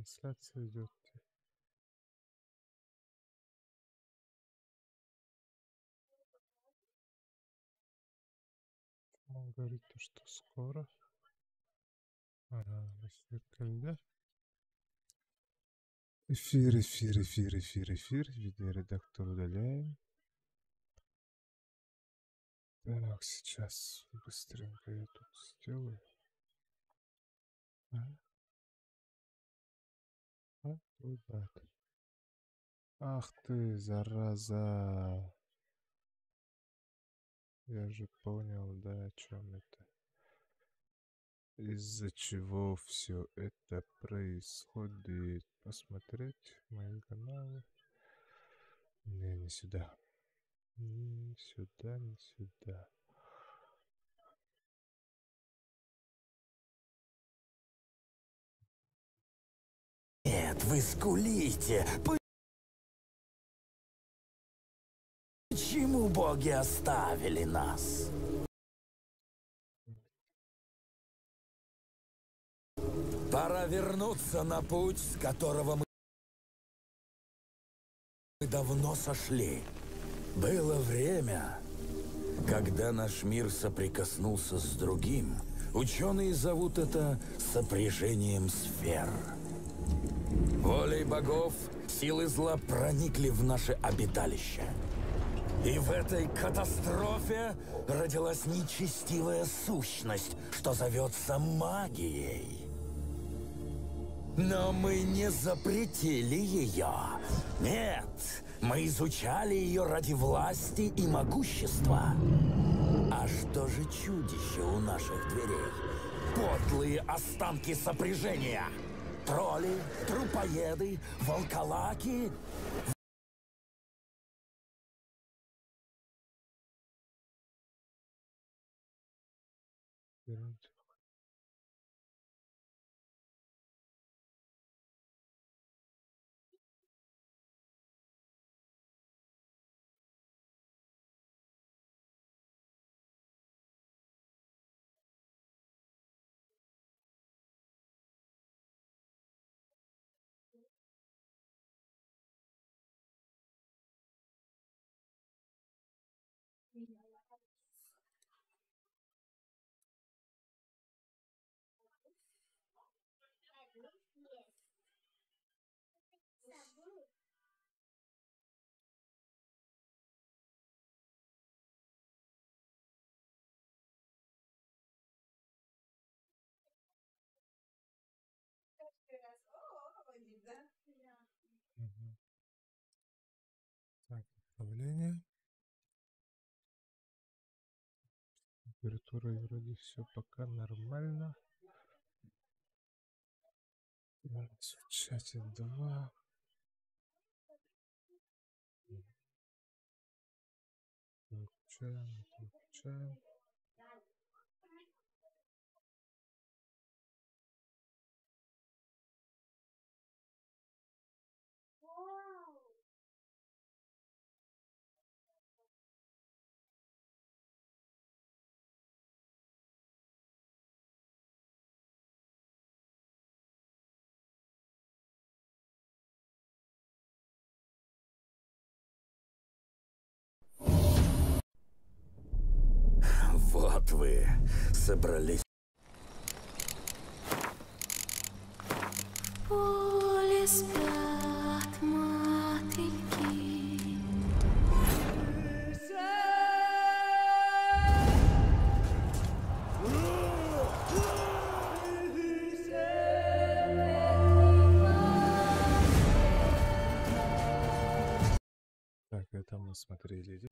Трансляция идет. Он говорит, что скоро. Ага, эфир кальда. Эфир. Видеоредактор удаляем. Так, сейчас быстренько я тут сделаю. Ах ты, зараза. Я же понял, да, о чем это. Из-за чего все это происходит. Посмотреть мои каналы. Не сюда. Не сюда. Нет, вы скулите. Почему боги оставили нас? Пора вернуться на путь, с которого мы давно сошли. Было время, когда наш мир соприкоснулся с другим. Ученые зовут это сопряжением сфер. Волей богов силы зла проникли в наше обиталище. И в этой катастрофе родилась нечестивая сущность, что зовется магией. Но мы не запретили ее. Нет, мы изучали ее ради власти и могущества. А что же чудище у наших дверей? Подлые останки сопряжения. Тролли, трупоеды, волколаки. Так, управление. Температура вроде все пока нормально. В чате 2. Включаем. Вот вы собрались. В поле спят мотыльки. Так, это мы смотрели.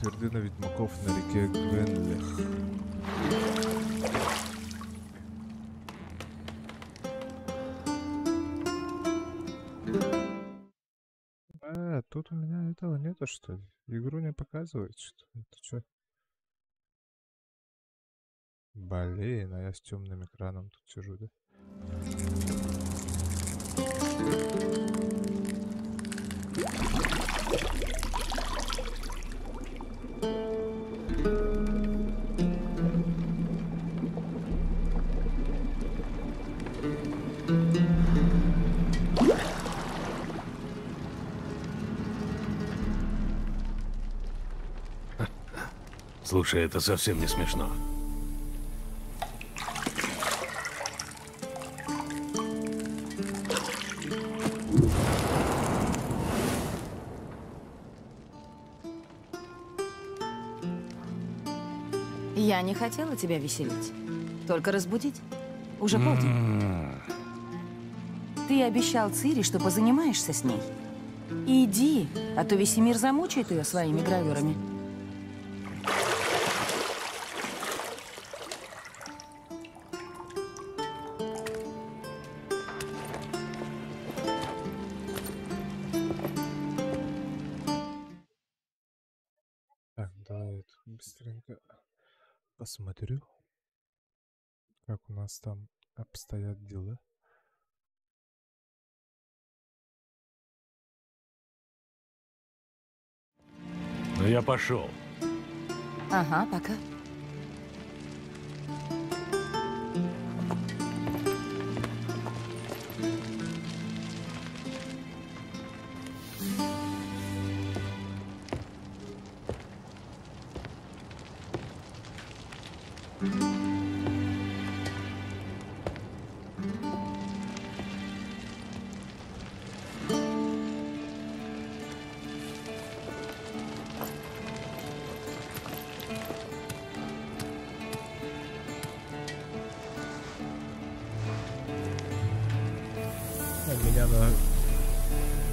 Твердына ведьмаков на реке Гвенлих. Тут у меня этого нету, что ли? Игру не показывает, что это что? Блин, а я с темным экраном тут сижу, да? Слушай, это совсем не смешно. Я не хотела тебя веселить, только разбудить. Уже полдень. Ты обещал Цири, что позанимаешься с ней. Иди, а то весь мир замучает ее своими гравюрами. Так, давай я тут быстренько посмотрю, как у нас там обстоят дела. Ну я пошел. Ага, пока.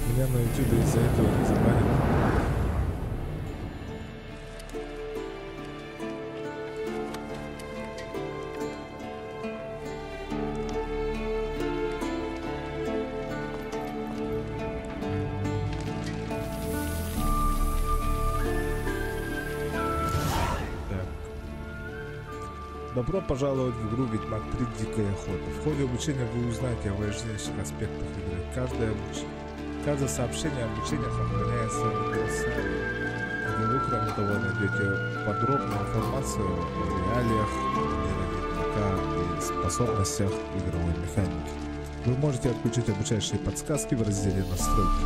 Меня на YouTube из-за этого не забанят. Добро пожаловать в игру Ведьмак 3: Дикая охота. В ходе обучения вы узнаете о важнейших аспектах игры. Каждое сообщение обучения сохраняется в глоссарии, где вы, кроме того, найдете подробную информацию о реалиях мира Ведьмака и способностях игровой механики. Вы можете отключить обучающие подсказки в разделе «Настройки».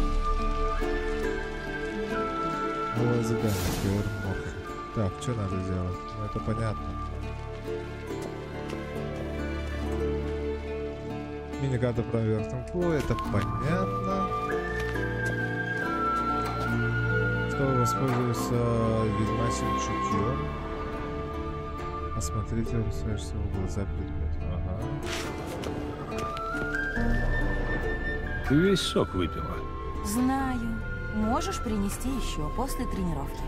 Новое задание. Теория. Так, что надо делать? Ну, это понятно. Мини-карта провернута, это понятно. Чтобы воспользоваться ведьмачьим чутьем, осмотрите бросающегося в глаза предмета. Ага. Ты весь сок выпила. Знаю. Можешь принести еще после тренировки.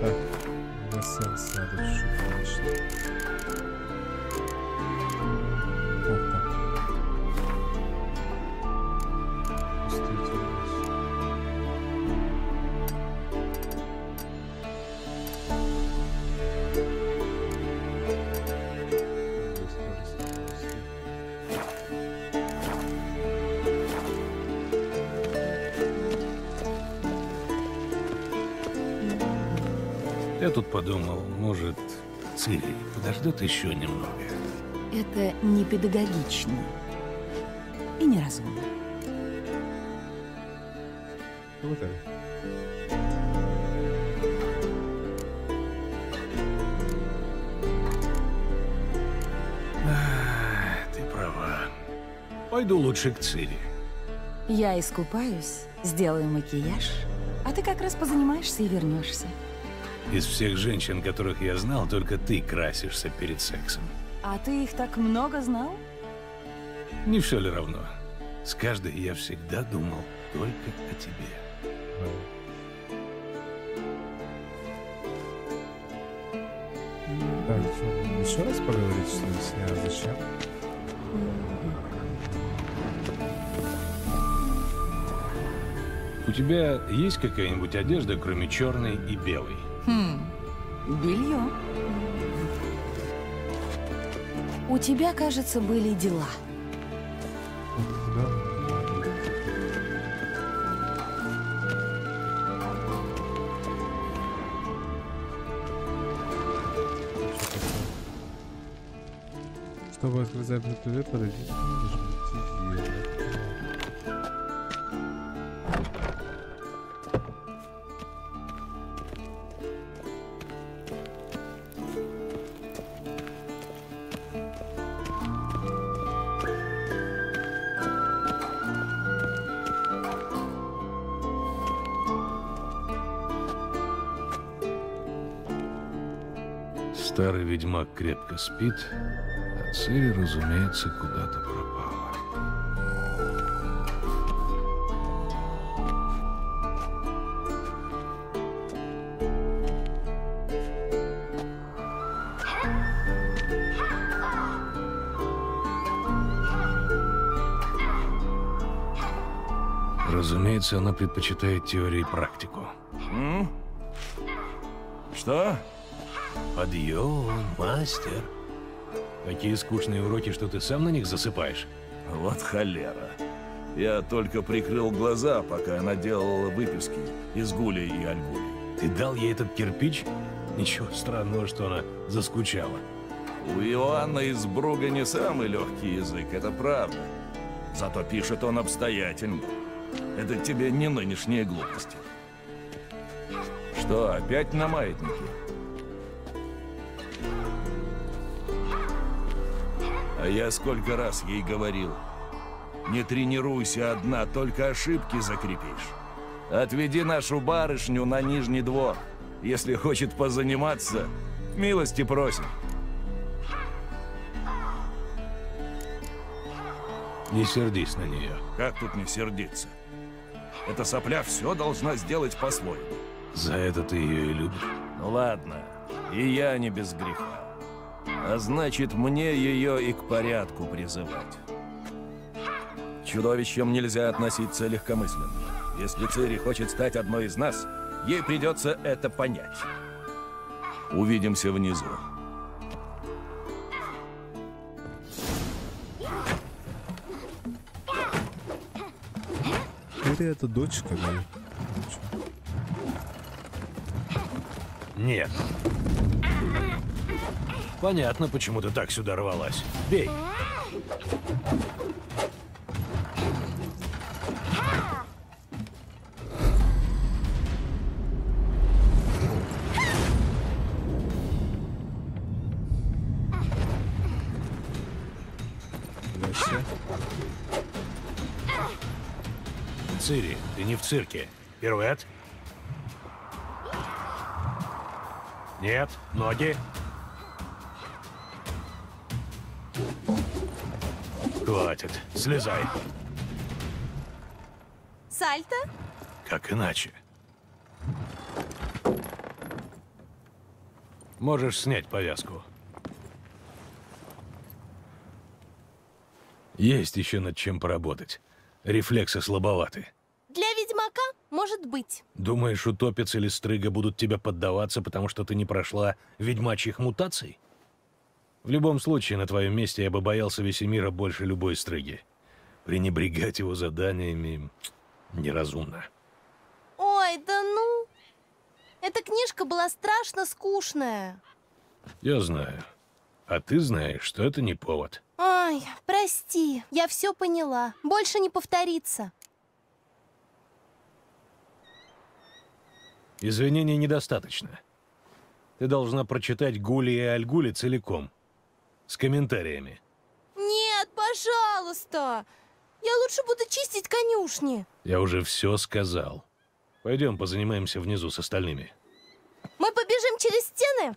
Так, на сенс надо чуть-чуть конечно. Так, так. Я тут подумал, может, Цири подождет еще немного. Это не педагогично и неразумно. Вот это. Ты права. Пойду лучше к Цири. Я искупаюсь, сделаю макияж, а ты как раз позанимаешься и вернешься. Из всех женщин, которых я знал, только ты красишься перед сексом. А ты их так много знал? Не все ли равно? С каждой я всегда думал только о тебе. Так, еще раз поговорить, что ли, с ней, а зачем? У тебя есть какая-нибудь одежда, кроме черной и белой? Белье. У тебя, кажется, были дела. Да. Чтобы открыть запись ТВ, подойдите к ней, нажмите Е. Старый ведьмак крепко спит, а Цири, разумеется, куда-то пропала. Разумеется, она предпочитает теорию и практику. Что? Подъем, мастер. Такие скучные уроки, что ты сам на них засыпаешь. Вот холера. Я только прикрыл глаза, пока она делала выписки из Гули и Альгули. Ты дал ей этот кирпич? Ничего странного, что она заскучала. У Иоанна из Бруга не самый легкий язык, это правда. Зато пишет он обстоятельно. Это тебе не нынешние глупости. Что, опять на маятнике? А я сколько раз ей говорил. Не тренируйся одна, только ошибки закрепишь. Отведи нашу барышню на Нижний двор. Если хочет позаниматься, милости просим. Не сердись на нее. Как тут не сердиться? Эта сопля все должна сделать по-своему. За это ты ее и любишь. Ну ладно, и я не без греха. А значит, мне ее и к порядку призывать. К чудовищам нельзя относиться легкомысленно. Если Цири хочет стать одной из нас, ей придется это понять. Увидимся внизу. Цири это дочка, да? Нет. Понятно, почему ты так сюда рвалась. Бей. Цири, ты не в цирке. Пируэт? Нет, ноги. Хватит, слезай. Сальто? Как иначе? Можешь снять повязку. Есть еще над чем поработать. Рефлексы слабоваты. Для ведьмака может быть. Думаешь, утопец или стрыга будут тебя поддаваться, потому что ты не прошла ведьмачьих мутаций? В любом случае, на твоем месте я бы боялся Весемира больше любой стрыги. Пренебрегать его заданиями неразумно. Ой, да ну! Эта книжка была страшно скучная. Я знаю. А ты знаешь, что это не повод. Ой, прости, я все поняла. Больше не повторится. Извинений недостаточно. Ты должна прочитать Гули и Альгули целиком. С комментариями. Нет, пожалуйста. Я лучше буду чистить конюшни. Я уже все сказал. Пойдем позанимаемся внизу с остальными. Мы побежим через стены?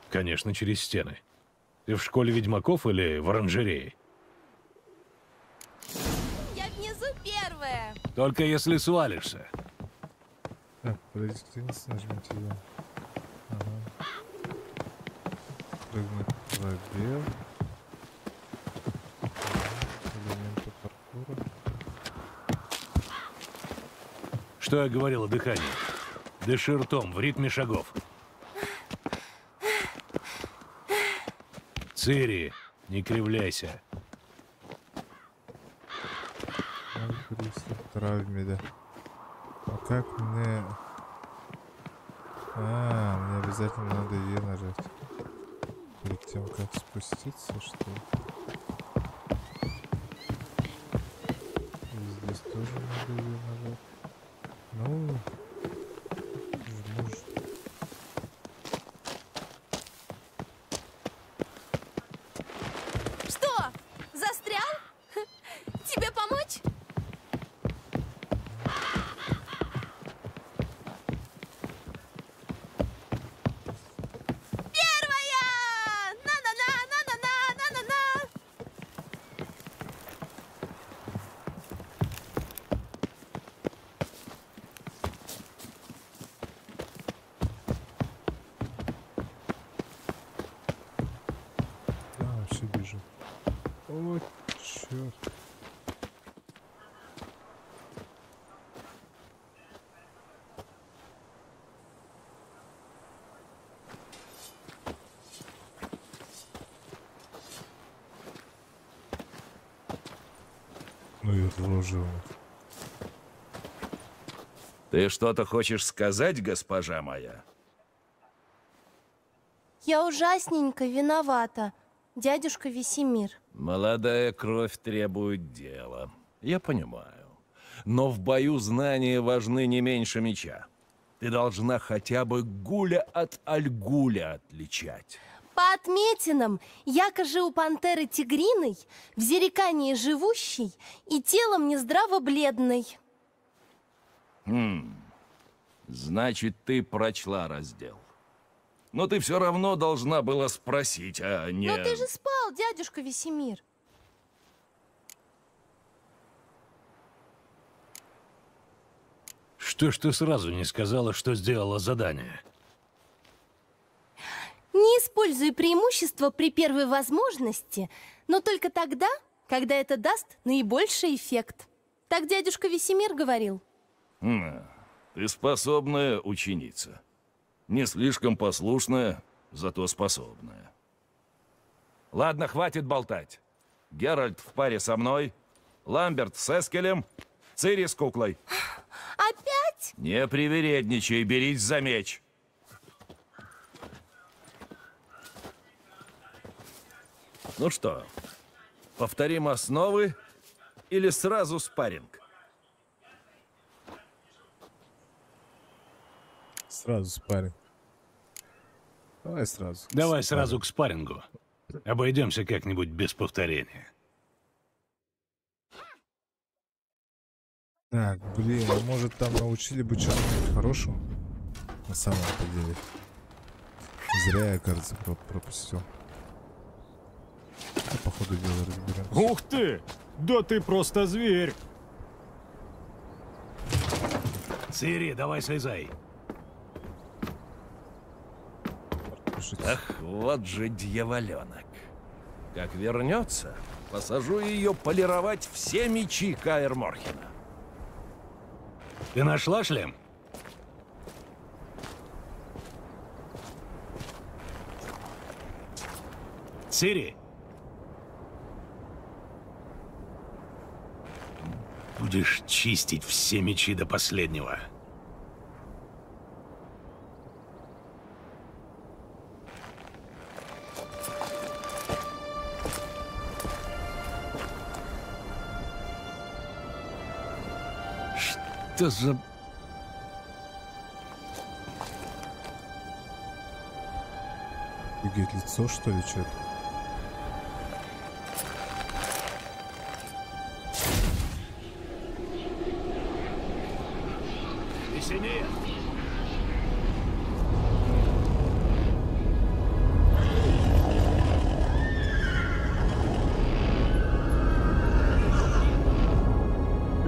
Конечно, через стены. Ты в школе ведьмаков или в оранжерее? Я внизу первая. Только если свалишься. Так, пройдите вниз, нажмите ее. Ага. Прыгнуть в пробел. Элементы паркура. Что я говорил о дыхании? Дыши ртом, в ритме шагов. Цири, не кривляйся. В травме, да. А как мне... мне обязательно надо Е нажать. Перед тем, как спуститься, что ли? И здесь тоже надо Е нажать. Ну... жму. Что? Застрял? Тебе помочь? О, черт. Ну и вложил. Ты что-то хочешь сказать, госпожа моя? Я ужасненько виновата, дядюшка Весемир. Молодая кровь требует дела. Я понимаю. Но в бою знания важны не меньше меча. Ты должна хотя бы гуля от альгуля отличать. По отметинам, яко же у пантеры тигриной, в зерекании живущей и телом нездраво бледной. Значит, ты прочла раздел. Но ты все равно должна была спросить, а не... Но ты же спал, дядюшка Весемир. Что ж ты сразу не сказала, что сделала задание? Не используй преимущество при первой возможности, но только тогда, когда это даст наибольший эффект. Так дядюшка Весемир говорил. Ты способная ученица. Не слишком послушная, зато способная. Ладно, хватит болтать. Геральт в паре со мной, Ламберт с Эскелем, Цири с куклой. Опять? Не привередничай, берись за меч. Ну что, повторим основы или сразу спарринг? Сразу спарринг. Давай сразу. Давай сразу к спаррингу. Обойдемся как-нибудь без повторения. Так, блин, а может там научили бы чему-нибудь хорошему? На самом-то деле. Зря я, кажется, пропустил. А, по ходу дела разберемся. Ух ты! Да ты просто зверь! Цири, давай слезай. Ах, вот же дьяволенок. Как вернется, посажу ее полировать все мечи Каэр Морхена. Ты нашла шлем? Цири? Будешь чистить все мечи до последнего. Что за... Офигеть, лицо, что ли, что-то? Весенее!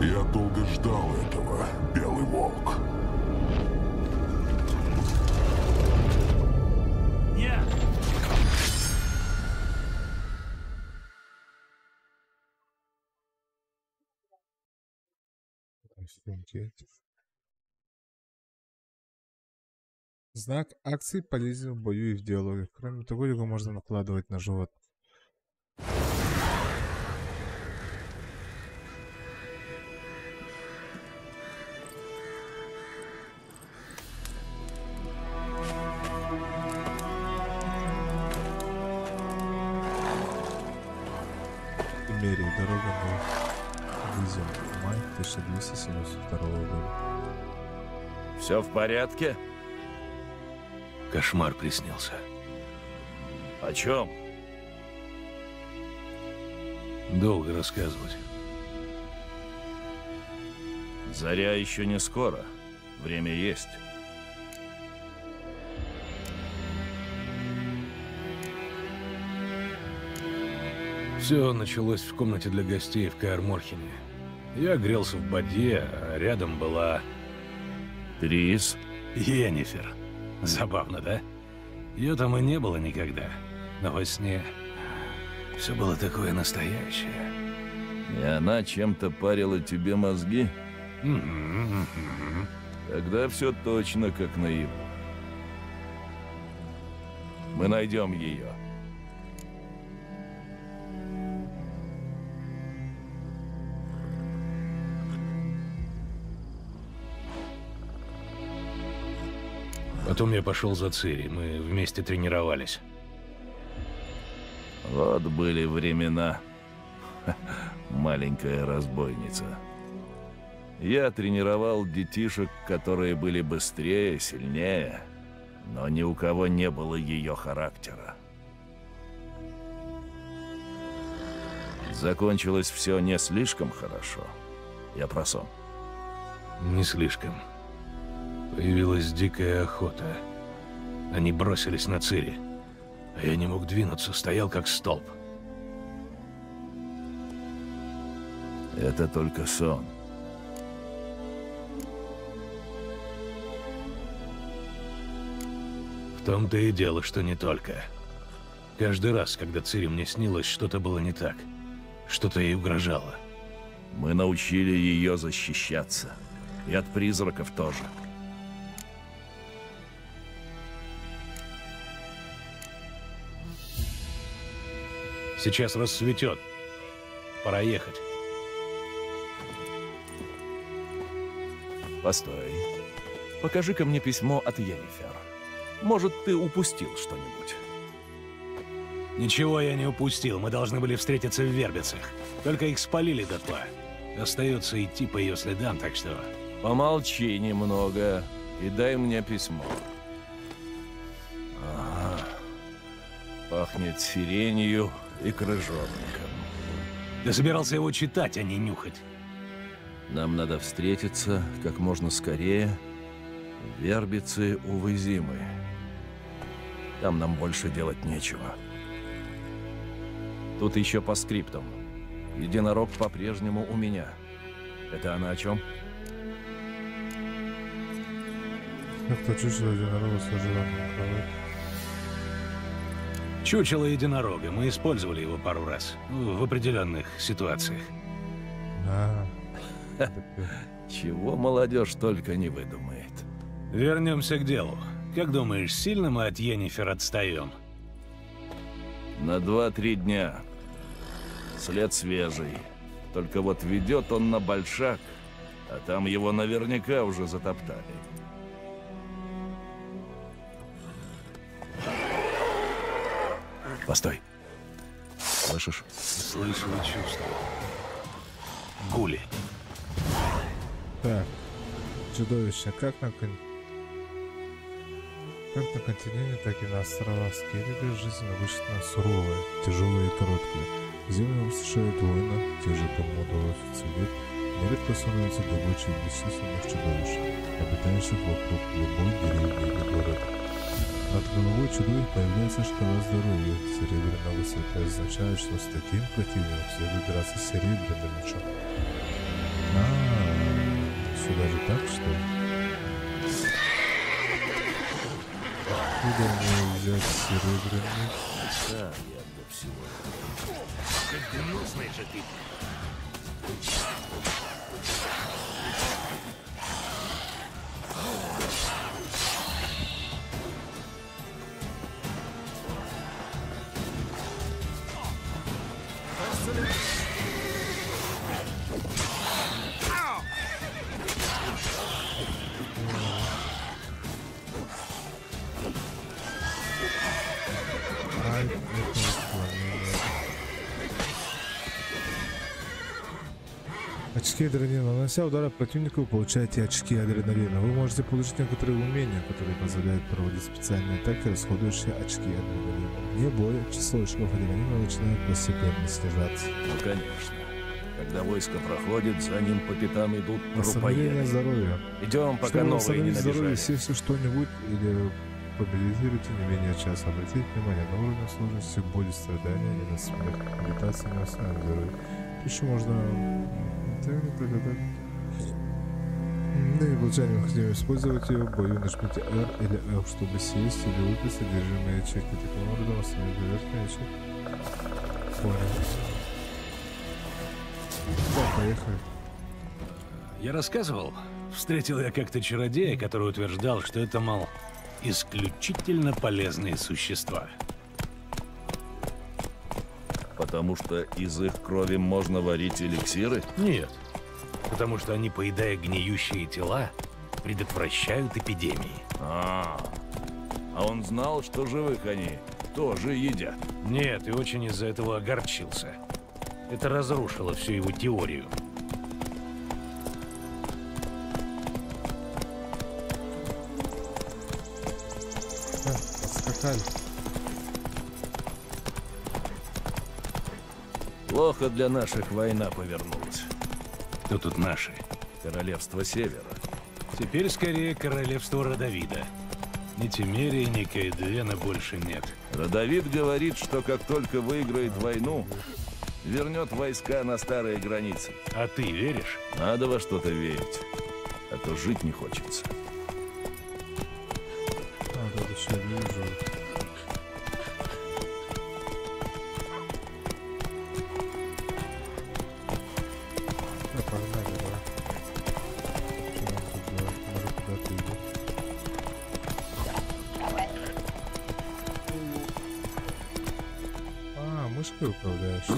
Я долго ждал этого, Белый Волк. Нет! Офигеть. Знак акции полезен в бою и в диалоге. Кроме того, его можно накладывать на живот. Имерия. Дорога на Визион. Май 1272 года. Все в порядке? Кошмар приснился. О чем? Долго рассказывать. Заря еще не скоро. Время есть. Все началось в комнате для гостей в Каэр Морхене. Я грелся в бадье, а рядом была... Трис? Йеннифер. Забавно, да? Ее там и не было никогда. Но во сне Все было такое настоящее. И она чем-то парила тебе мозги? Тогда все точно как наяву. Мы найдем ее. Потом я пошел за Цири, мы вместе тренировались. Вот были времена. Маленькая разбойница. Я тренировал детишек, которые были быстрее, сильнее, но ни у кого не было ее характера. Закончилось все не слишком хорошо. Я про сон. Не слишком. Появилась дикая охота. Они бросились на Цири. А я не мог двинуться, стоял как столб. Это только сон. В том-то и дело, что не только. Каждый раз, когда Цири мне снилось, что-то было не так. Что-то ей угрожало. Мы научили ее защищаться. И от призраков тоже. Сейчас рассветет. Пора ехать. Постой. Покажи-ка мне письмо от Йеннифер. Может, ты упустил что-нибудь? Ничего я не упустил. Мы должны были встретиться в Вербицах. Только их спалили дотла. Остается идти по ее следам, так что... Помолчи немного и дай мне письмо. Ага. Пахнет сиренью и крыжовником. Я собирался его читать, а не нюхать. Нам надо встретиться как можно скорее в Вербице у Вызимы. Там нам больше делать нечего. Тут еще по скриптам. Единорог по-прежнему у меня. Это она о чем? Как-то чучело единорога сложила на кровать. Чучело единорога. Мы использовали его пару раз. В определенных ситуациях. Чего молодежь только не выдумает. Вернемся к делу. Как думаешь, сильно мы от Йеннифер отстаем? На 2-3 дня. След свежий. Только вот ведет он на Большак, а там его наверняка уже затоптали. Постой. Слышишь? Слышу и чувствую. Гули. Так, чудовище, как на континенте, так и на островах Скеллига жизнь обычно суровая, тяжелая и короткая. Землю устрашают войны, те же, кому удалось уцелеть, нередко становятся добычей бесчисленных чудовищ, обитающих вокруг любой деревни или города. Над головой чудовищ появляется шкала здоровья, серебряная высота означает, что с таким противником следует драться серебряным мечом. Сюда же так, что ли? Откуда мне взять серебряный? Да, я для всего. Гнусный же ты. Очки адреналина. Нанося удары противнику, вы получаете очки адреналина. Вы можете получить некоторые умения, которые позволяют проводить специальные атаки, расходующие очки адреналина. Вне боя число очков адреналина начинает постепенно снижаться. Ну, конечно. Когда войско проходит, за ним по пятам идут Восстановление трупоеды. здоровья. Идем, пока Чтобы новые не восстановить здоровье, набежали. съешьте что-нибудь или помедитируйте не менее часа. Обратите внимание на уровень сложности, боль и страдания и на смерть. Медитация не восстановит здоровье. Еще можно... Для получения необходимо использовать ее в бою. Нажмите R или F, чтобы съесть или выпить содержимое ячейки. Таким образом восстановить верхнюю ячейку. Понял. Да, поехали. Я рассказывал, встретил я как-то чародея, который утверждал, что это, мол, исключительно полезные существа. Потому что из их крови можно варить эликсиры? Нет. Потому что они, поедая гниющие тела, предотвращают эпидемии. А он знал, что живых они тоже едят? Нет, и очень из-за этого огорчился. Это разрушило всю его теорию. Подскакали. Плохо для наших война повернулась. Кто тут наши? Королевство Севера. Теперь скорее королевство Родовида. Ни Тимерии, ни Каэдуэна больше нет. Родовид говорит, что как только выиграет войну, вернет войска на старые границы. А ты веришь? Надо во что-то верить, а то жить не хочется. А, тут еще вижу. Погнали, давай. Что нам тут делать? Может, куда-то идет. А, мышкой управляешь.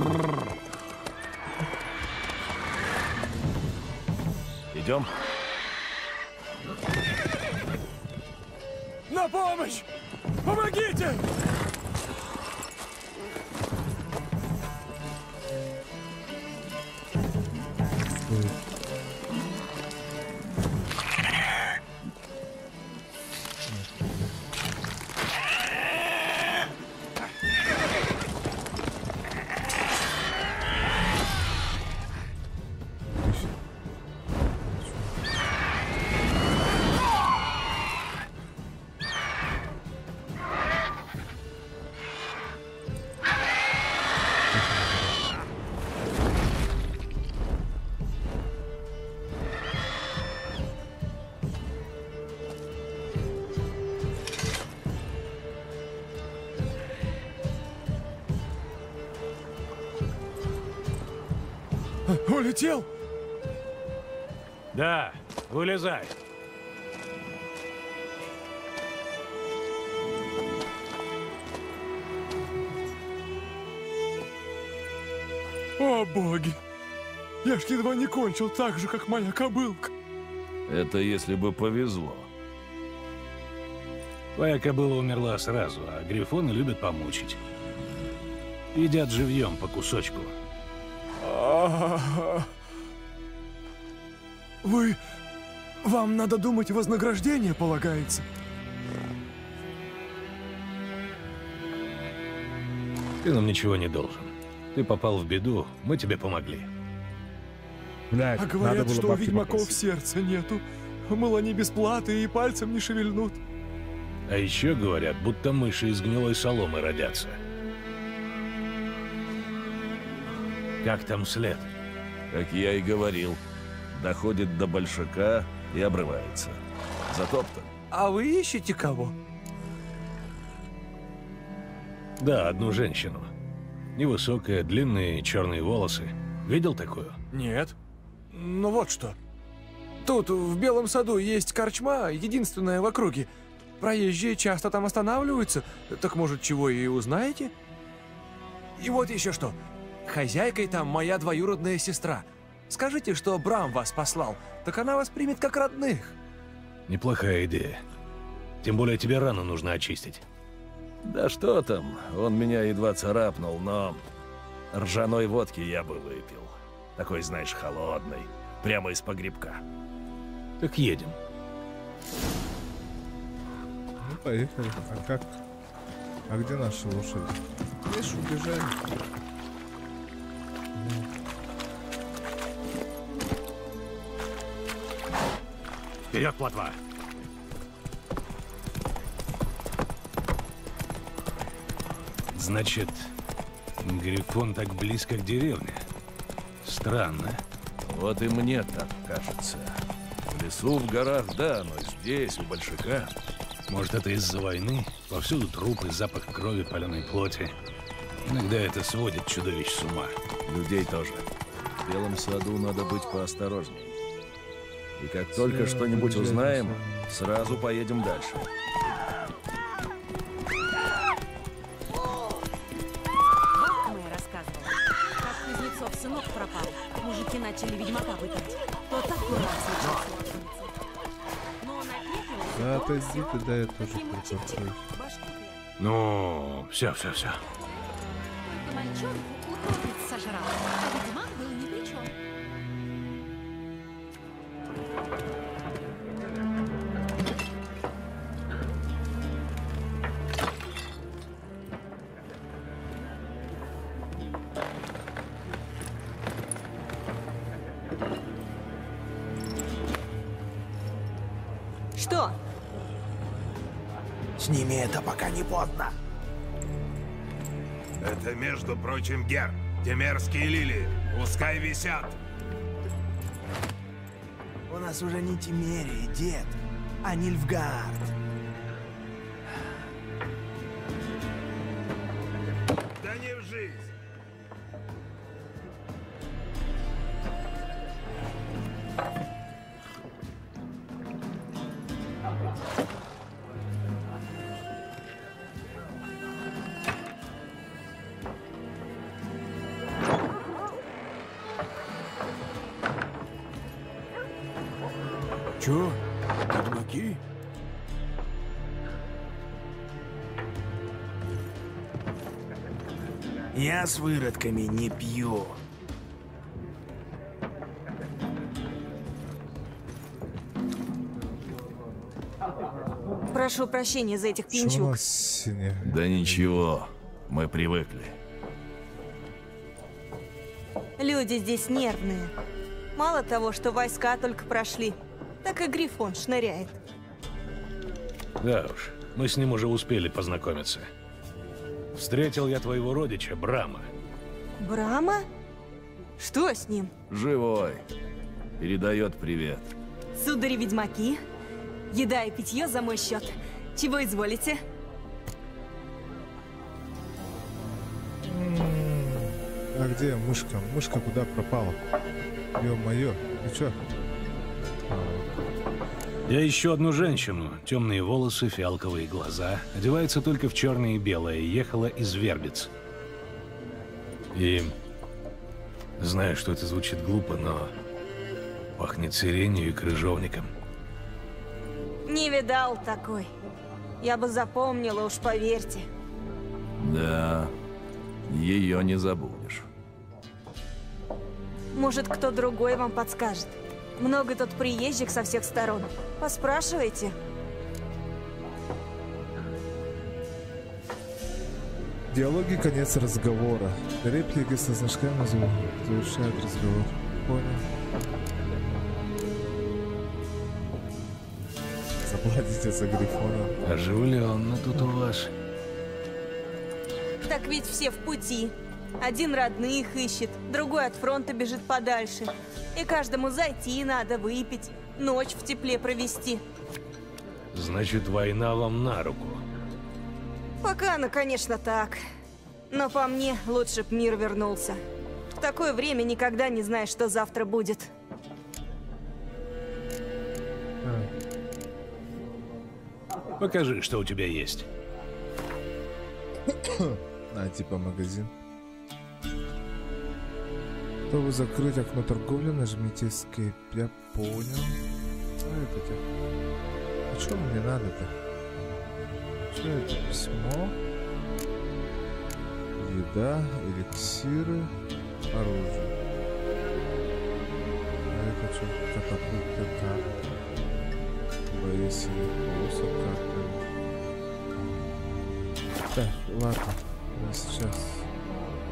Идем? На помощь! Помогите! Улетел? Да, вылезай. О, боги! Я ж едва не кончил так же, как моя кобылка. Это если бы повезло. Твоя кобыла умерла сразу, а грифоны любят помучить. Едят живьем по кусочку. Вам надо думать, вознаграждение полагается. Ты нам ничего не должен. Ты попал в беду, мы тебе помогли. Блядь, А надо говорят, было что у бабки ведьмаков попросить. сердца нету. Мол, они без платы и пальцем не шевельнут. А еще говорят, будто мыши из гнилой соломы родятся. Как там след? Как я и говорил, доходит до большака и обрывается. Затоптан. А вы ищете кого? Да, одну женщину. Невысокая, длинные черные волосы. Видел такую? Нет. Ну вот что. Тут, в Белом саду, есть корчма, единственная в округе. Проезжие часто там останавливаются. Так, может, чего и узнаете? И вот еще что. Хозяйкой там моя двоюродная сестра. Скажите, что Брам вас послал, так она вас примет как родных. Неплохая идея. Тем более тебе рану нужно очистить. Да что там, он меня едва царапнул, но ржаной водки я бы выпил. Такой, знаешь, холодный, прямо из погребка. Так едем. Ну, поехали. А как? А где наши лошади? Видишь, убежали. Вперед, плотва! Значит, Грифон так близко к деревне. Странно. Вот и мне так кажется. лесу, в горах, да, но здесь, у Большака. Может, это из-за войны? Повсюду трупы, запах крови, паленой плоти. Иногда это сводит чудовищ с ума. Людей тоже. В Белом саду надо быть поосторожнее. И как только что-нибудь узнаем, сразу поедем дальше. Бабка моя рассказывала, как Кузнецов сынок пропал. Мужики начали ведьмака пытать. То такой раз случился у околицы. Но он ответил... Да, отойди ты, да, я тоже прикрою. Ну, все. Только мальчонку утопец сожрал, а ведьмак был ни при чем. Что? Сними это, пока не поздно. Это, между прочим, герб. Те мерзкие лилии. Пускай висят. У нас уже не Тимерия, дед, а Нильфгард. Да не в жизнь. Чё? Ведьмаки? Я с выродками не пью. Прошу прощения за этих Что у пьянчуг. нас синяя? Да ничего, мы привыкли. Люди здесь нервные. Мало того, что войска только прошли, так и Грифон шныряет. Да уж, мы с ним уже успели познакомиться. Встретил я твоего родича, Брама. Брама? Что с ним? Живой. Передает привет. Судари-ведьмаки? Еда и питье за мой счет. Чего изволите? А где мышка? Мышка куда пропала? Ё-моё, ты чё? Я ищу одну женщину. Темные волосы, фиалковые глаза. Одевается только в черное и белое. Ехала из Вербиц. И... Знаю, что это звучит глупо, но... Пахнет сиренью и крыжовником. Не видал такой. Я бы запомнила, уж поверьте. Да, ее не забудешь. Может, кто другой вам подскажет. Много тут приезжих со всех сторон. Поспрашивайте. Диалоги — конец разговора. Реплики со значками завершают разговор. Понял. Заплатите за Грифона. Оживленно тут у вас. Так ведь все в пути. Один родных ищет, другой от фронта бежит подальше. И каждому зайти надо, выпить, ночь в тепле провести. Значит, война вам на руку. Пока она, конечно, так. Но по мне, лучше б мир вернулся. В такое время никогда не знаешь, что завтра будет. Покажи, что у тебя есть. Типа магазин. Чтобы закрыть окно торговли, нажмите Escape. Я понял. А что мне надо-то? Что это? Письмо. Еда, эликсиры, оружие. А это что? Катапульта, карта. Боесили, полоса, карта. Так, ладно. Я сейчас...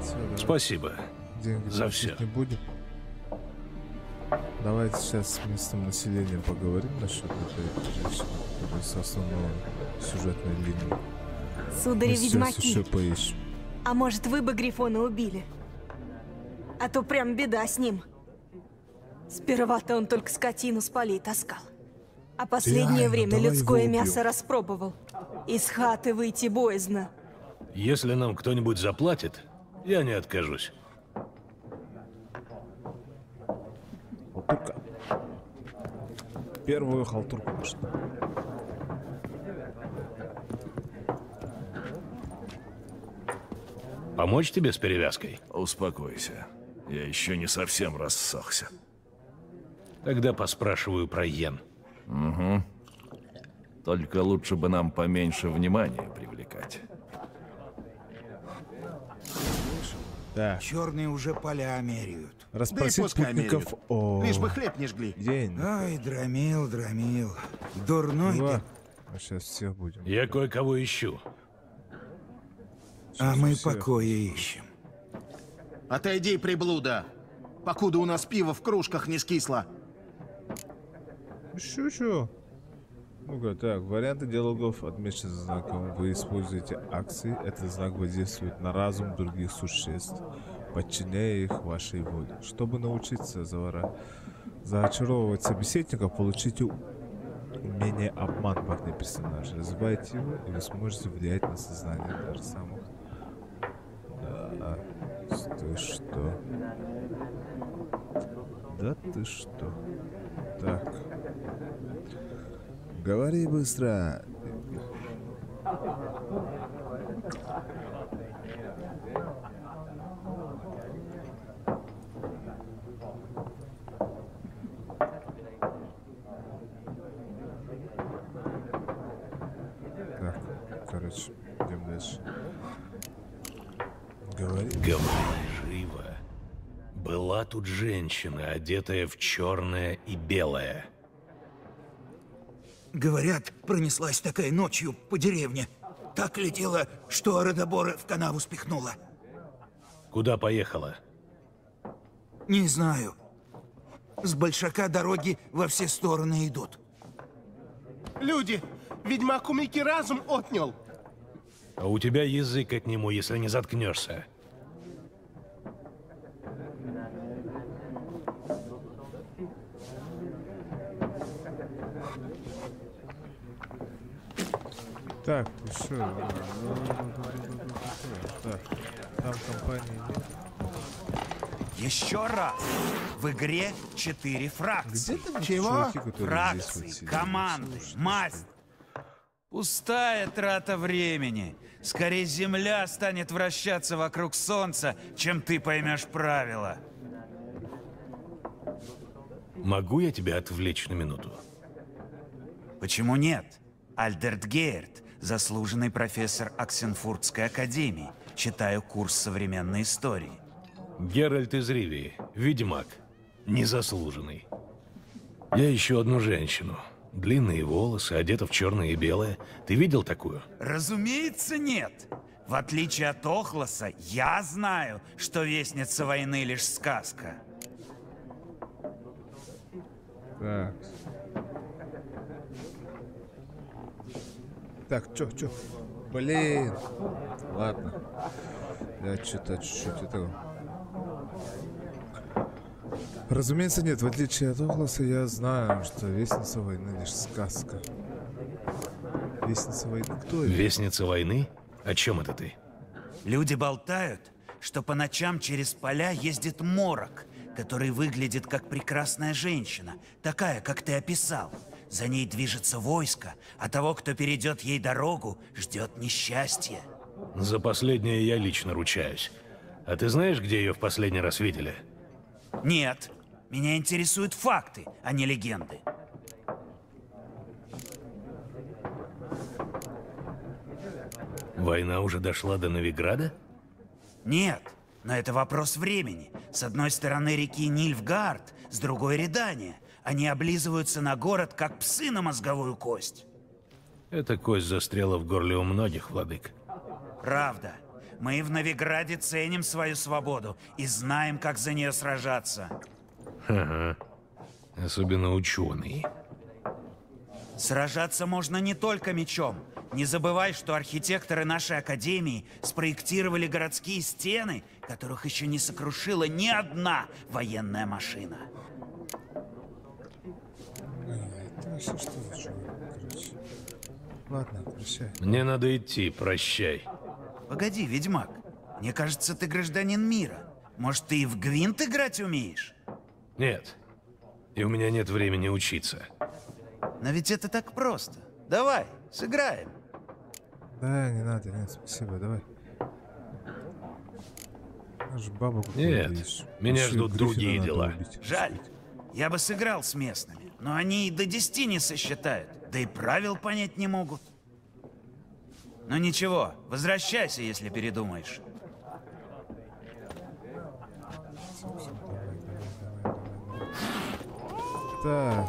Всё, Спасибо деньги за все. Не будем. Давайте сейчас с местным населением поговорим насчет этой женщины, которая с основной сюжетной линии. Судари-ведьмаки. Еще поищем. А может, вы бы Грифона убили? А то прям беда с ним. Сперва-то он только скотину с полей таскал. А последнее время давай людское его убьем. мясо распробовал. Из хаты выйти боязно. Если нам кто-нибудь заплатит, я не откажусь. Халтурка. Первую халтурку нужно. Помочь тебе с перевязкой? Успокойся. Я еще не совсем рассохся. Тогда поспрашиваю про Йен. Угу. Только лучше бы нам поменьше внимания привлекать. Да. Черные уже поля меряют. Расспросить Да и пускай путников меряют. о... Лишь бы хлеб не жгли. День. Ай, драмил. Дурной Два. ты. А сейчас все будем. Я кое-кого ищу. А мы всех. покоя ищем. Отойди, приблуда, покуда у нас пиво в кружках не скисло. Шучу. Ну-ка, так, варианты диалогов отмечены знаком. Вы используете акции. Этот знак воздействует на разум других существ, подчиняя их вашей воле. Чтобы научиться зачаровывать собеседников, получите умение обман вокруг персонажа. Развивайте его, и вы сможете влиять на сознание даже самых. Да, ты что? Да ты что? Так. Говори быстро. Так, короче, идем дальше. Говори живо. Была тут женщина, одетая в черное и белое. Говорят, пронеслась такая ночью по деревне. Так летела, что Родобора в канаву спихнула. Куда поехала? Не знаю. С большака дороги во все стороны идут. Люди, ведьмак у Мики разум отнял. А у тебя язык от нему, если не заткнешься. Так, еще. Так, там компании нет. Еще раз. В игре 4 фракции. Где там чуваки, которые Фракции, здесь вот команды, масть. Пустая трата времени. Скорее Земля станет вращаться вокруг Солнца, чем ты поймешь правила. Могу я тебя отвлечь на минуту? Почему нет? Альдерт Гейерт, заслуженный профессор Оксенфуртской академии. Читаю курс современной истории. Геральт из Ривии, ведьмак, незаслуженный. Я ищу одну женщину. Длинные волосы, одета в черное и белое. Ты видел такую? Разумеется, нет. В отличие от Охлоса, я знаю, что Вестница войны лишь сказка. Так. Так, чё? Блин. Ладно. Я что-то чуть-чуть этого. Разумеется, нет. В отличие от Охлоса, я знаю, что Вестница войны лишь сказка. Вестница войны? Кто это? Вестница войны? О чем это ты? Люди болтают, что по ночам через поля ездит морок, который выглядит как прекрасная женщина, такая, как ты описал. За ней движется войско, а того, кто перейдет ей дорогу, ждет несчастье. За последнее я лично ручаюсь. А ты знаешь, где ее в последний раз видели? Нет, меня интересуют факты, а не легенды. Война уже дошла до Новиграда? Нет, но это вопрос времени. С одной стороны реки Нильфгард, с другой Редания. Они облизываются на город, как псы на мозговую кость. Эта кость застряла в горле у многих, владык. Правда. Мы в Новиграде ценим свою свободу и знаем, как за нее сражаться. Ага. Особенно ученые. Сражаться можно не только мечом. Не забывай, что архитекторы нашей академии спроектировали городские стены, которых еще не сокрушила ни одна военная машина. все что за короче. Ладно, прощай. Мне надо идти, прощай. Погоди, ведьмак. Мне кажется, ты гражданин мира. Может, ты и в гвинт играть умеешь? Нет. И у меня нет времени учиться. Но ведь это так просто. Давай, сыграем. Да, не надо, нет, спасибо, давай. Аж бабу нет, видишь. меня ждут другие дела. Убить. Жаль. Я бы сыграл с местными, но они и до 10 не сосчитают, да и правил понять не могут. Ну ничего, возвращайся, если передумаешь. Да,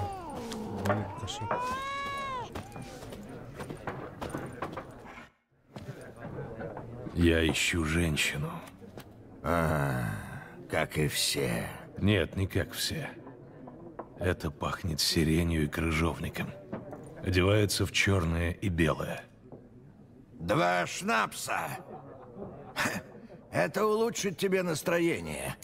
блин, кошак. Я ищу женщину. Как и все. Нет, не как все. Это пахнет сиренью и крыжовником. Одевается в черное и белое. 2 шнапса. Это улучшит тебе настроение.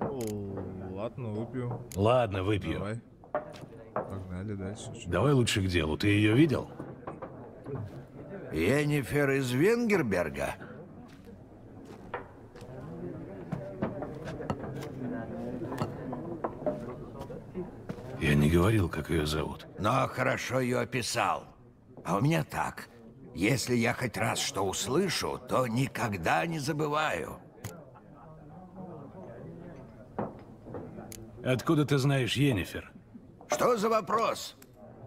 Ладно, выпью. Ладно, выпью. Давай. Погнали дальше. Давай лучше к делу. Ты ее видел? Йеннифер из Венгерберга? Я не говорил, как ее зовут. Но хорошо ее описал. А у меня так. Если я хоть раз что услышу, то никогда не забываю. Откуда ты знаешь Йеннифер? Что за вопрос?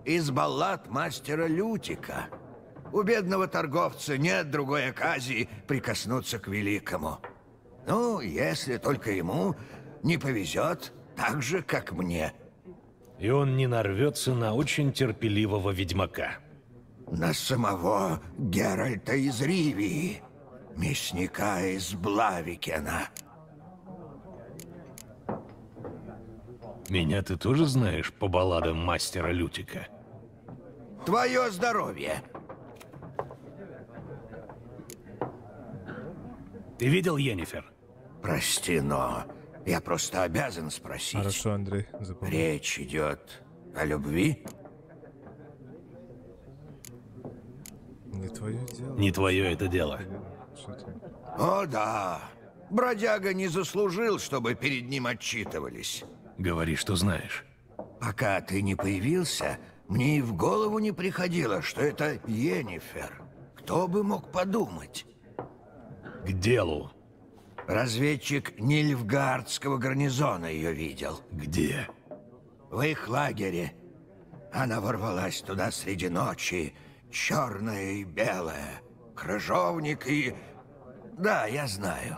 Из баллад мастера Лютика. У бедного торговца нет другой оказии прикоснуться к великому. Ну, если только ему не повезет так же, как мне. И он не нарвется на очень терпеливого ведьмака. На самого Геральта из Ривии, мясника из Блавикена. Меня ты тоже знаешь по балладам мастера Лютика? Твое здоровье! Ты видел Йеннифер? Прости, но я просто обязан спросить. Хорошо, Андрей, запомни. Речь идет о любви? Не твое дело. Не твое это дело. О, да. Бродяга не заслужил, чтобы перед ним отчитывались. Говори, что знаешь. Пока ты не появился, мне и в голову не приходило, что это Йеннифер. Кто бы мог подумать? К делу. Разведчик Нильфгардского гарнизона ее видел. Где? В их лагере. Она ворвалась туда среди ночи, черная и белая, крыжовник и... Да, я знаю.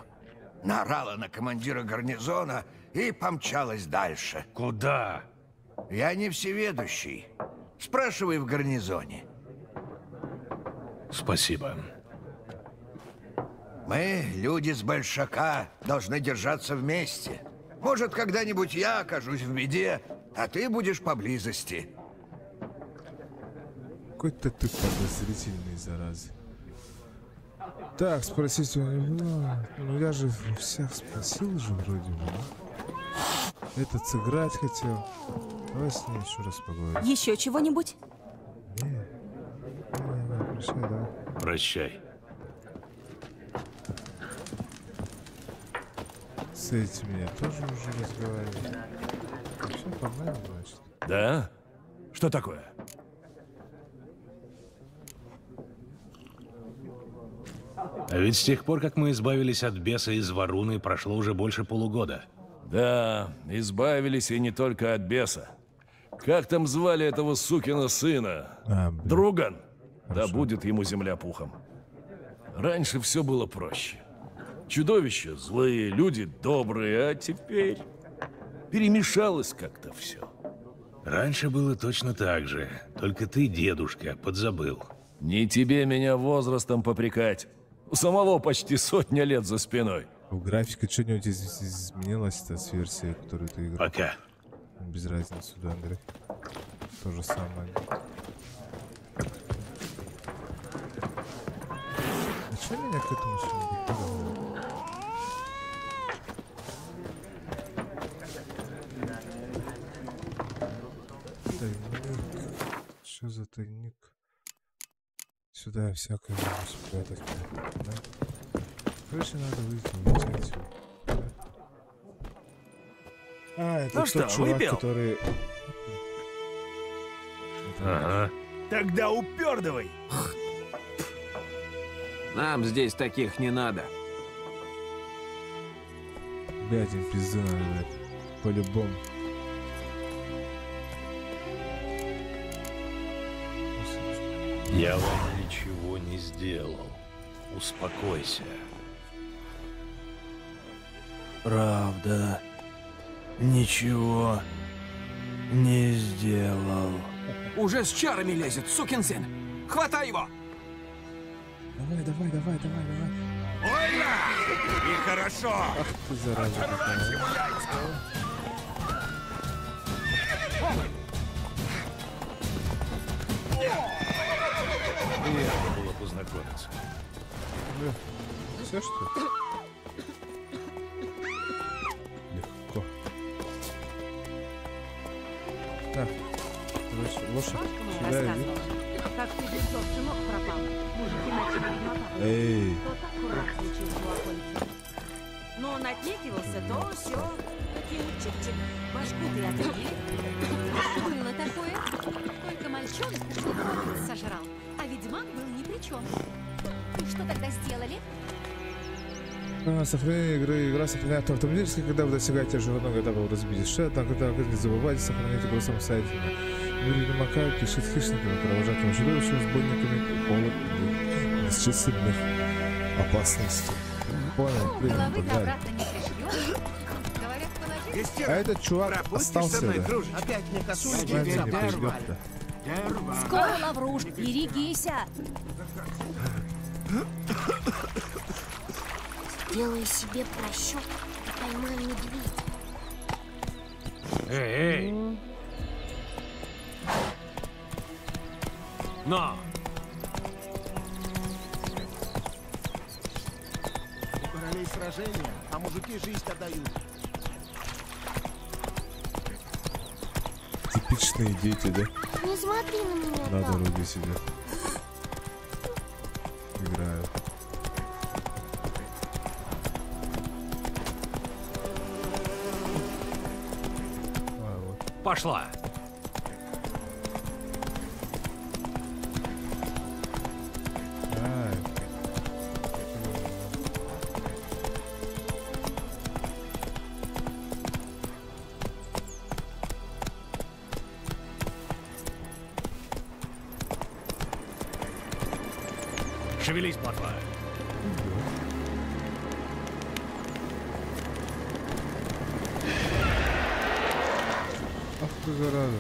Наорала на командира гарнизона и помчалась дальше. Куда? Я не всеведущий. Спрашивай в гарнизоне. Спасибо. Мы, люди с Большака, должны держаться вместе. Может, когда-нибудь я окажусь в беде, а ты будешь поблизости. Какой-то ты подозрительный, зараза. Так, спросить у него... Ну я же у всех спросил же вроде бы. Этот сыграть хотел. Давай с ней еще раз поговорим. Еще чего-нибудь? Не, прощай, давай. Прощай. С этим я тоже уже разговаривал. Все, погнали, значит. Да? Что такое? А ведь с тех пор, как мы избавились от беса из Варуны, прошло уже больше полугода. Да, избавились и не только от беса. Как там звали этого сукина сына? Друган. Да будет ему земля пухом. Раньше все было проще. Чудовища злые, люди добрые, а теперь перемешалось как-то все. Раньше было точно так же, только ты, дедушка, подзабыл. Не тебе меня возрастом попрекать. У самого почти 100 лет за спиной. У графика что-нибудь изменилось-то с версией, которую ты играл? Пока. Без разницы, да, Андрей. То же самое. А что меня к этому сегодня подало? за тайник? Сюда всякое можно спрятать. Да? Короче, надо выйти, взять его. А, это Ну тот что, чувак, выпил? который... Ага. Тогда упердывай. Нам здесь таких не надо. Блядь, им пизды надо дать. По-любому. Я вам ничего не сделал. Успокойся. Правда. Ничего не сделал. Уже с чарами лезет, сукин сын. Хватай его! Давай, давай, давай, давай, давай. Ой-ля! И хорошо! Ах ты, зараза какая. Приятно было познакомиться. Все, что ли? Легко. Так, короче, лошадь. Сюда иди. Как ты без сынок пропал. Мужики начали гнать. Эй. Кто так курок случился у околицы? Но он отнекивался, то все. Таким чик-чик. Башку ты отвели. Было такое. Только мальчонка, что хлопец сожрал. А ведьмак был ни при чем. И что тогда сделали? Сохранение игры. Игра сохраняет автоматически, когда вы достигаете ежегодного этапа в разбитии. Однако не забывайте сохранять игру самостоятельно. Люди макают, кишит хищниками, кровожадными чудовищами, сбойниками, полок, бесчисленных опасностей. Понял, блин, погнали. А этот чувак остался, да? Опять мне косу С нами не пойдет-то. Скоро, Лавруш, берегися. Делай себе прощуп и поймай медведя. Эй, эй! Но! У королей сражения, а мужики жизнь отдают. Типичные дети, да? Не смотри на меня На так. дороге сидят. Играют. Пошла! Шевелись, плотва. Ах ты, зараза.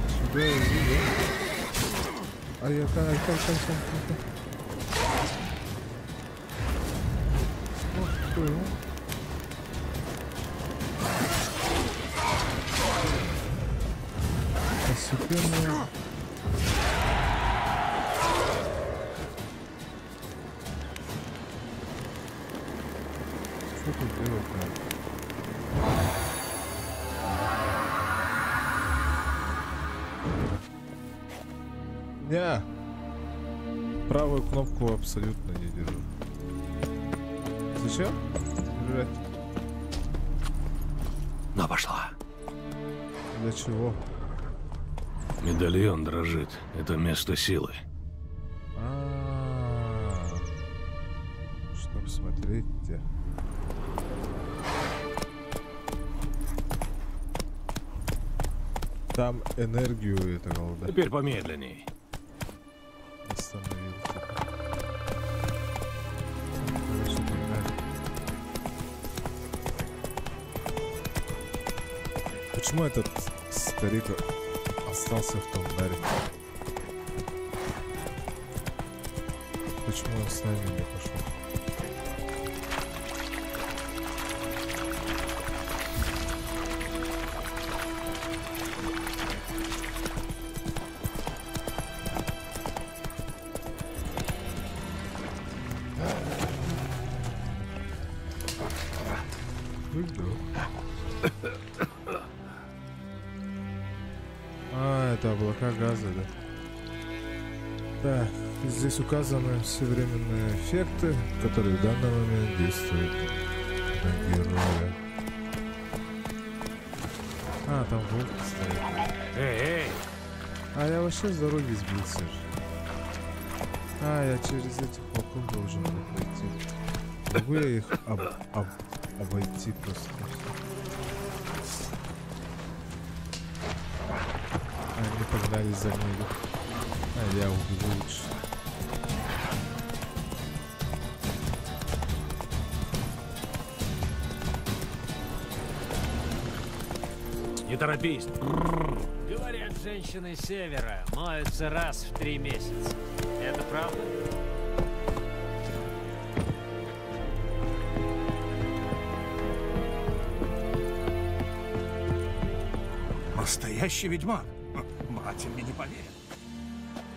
Сюда иди, да? А я как. Ох ты, постепенно... Что тут делать надо? Не. Правую кнопку абсолютно не держу. Зачем? Держать. Но пошла. Для чего? Медальон дрожит. Это место силы. Чтоб смотреть где. Там энергию это голода. Теперь помедленней. Остановился. Почему этот старик остался в том баре? Почему он с нами не пошел? А, это облака газа, да? Да, здесь указаны все временные эффекты, которые в данный момент действуют на героя. А, там волк стоит. Эй! А я вообще с дороги сбился. А, я через этих волков должен был пройти. Могу я их обойти просто? Они погнались за мной. А я убегу лучше. Не торопись. Говорят, женщины севера моются раз в 3 месяца. Это правда? Настоящий ведьмак? Мать мне не поверит.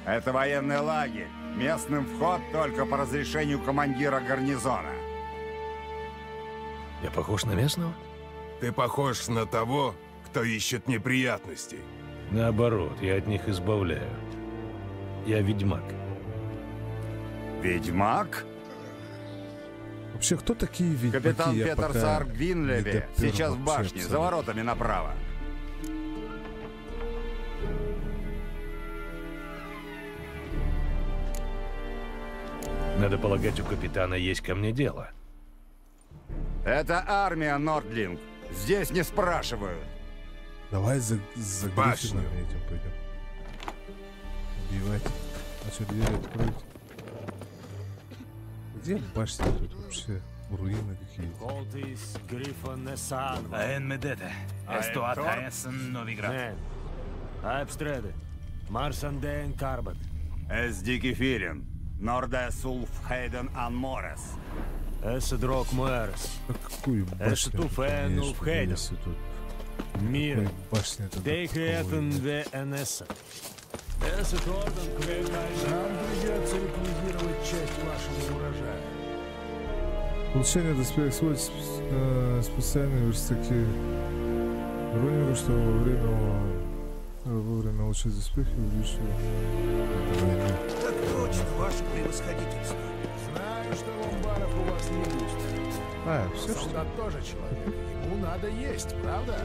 Это военный лагерь. Местным вход только по разрешению командира гарнизона. Я похож на местного? Ты похож на того, кто ищет неприятностей. Наоборот, я от них избавляю. Я ведьмак. Ведьмак? Вообще, кто такие ведьмаки? Капитан Я Петер пока Саар не Гвинлеве допер сейчас в вообще башне, за абсолютно. воротами направо. Надо полагать, у капитана есть ко мне дело. Это армия, Нордлинг. Здесь не спрашивают. Давай за Гриффином этим пойдем. Убивать. А что, дверь открыть? Где башня тут вообще? Руины какие-то. Колтис Гриффонессан. Аэн Медета. Эсто Атаэсен Новиград. Айбстреде. Марсанден Карбат. Эс Дикифирин. Нордесулф Хейден Анморес. Эсседрок Муэрес. Какую башню? Эстуфен Улфхейден. Мир. Дейхэтен ве Энесса. Эсседорден Квейкайзен. Нам придется ликвидировать часть вашего урожая. Улучшение доспехов сводит специальные верстаки. Вроде что во время улучшения доспехи увеличили. Так точно, ваше превосходительство. Знаю, что ломбаров у вас не густо. А, все Солдат тоже человек. Ему надо есть, правда?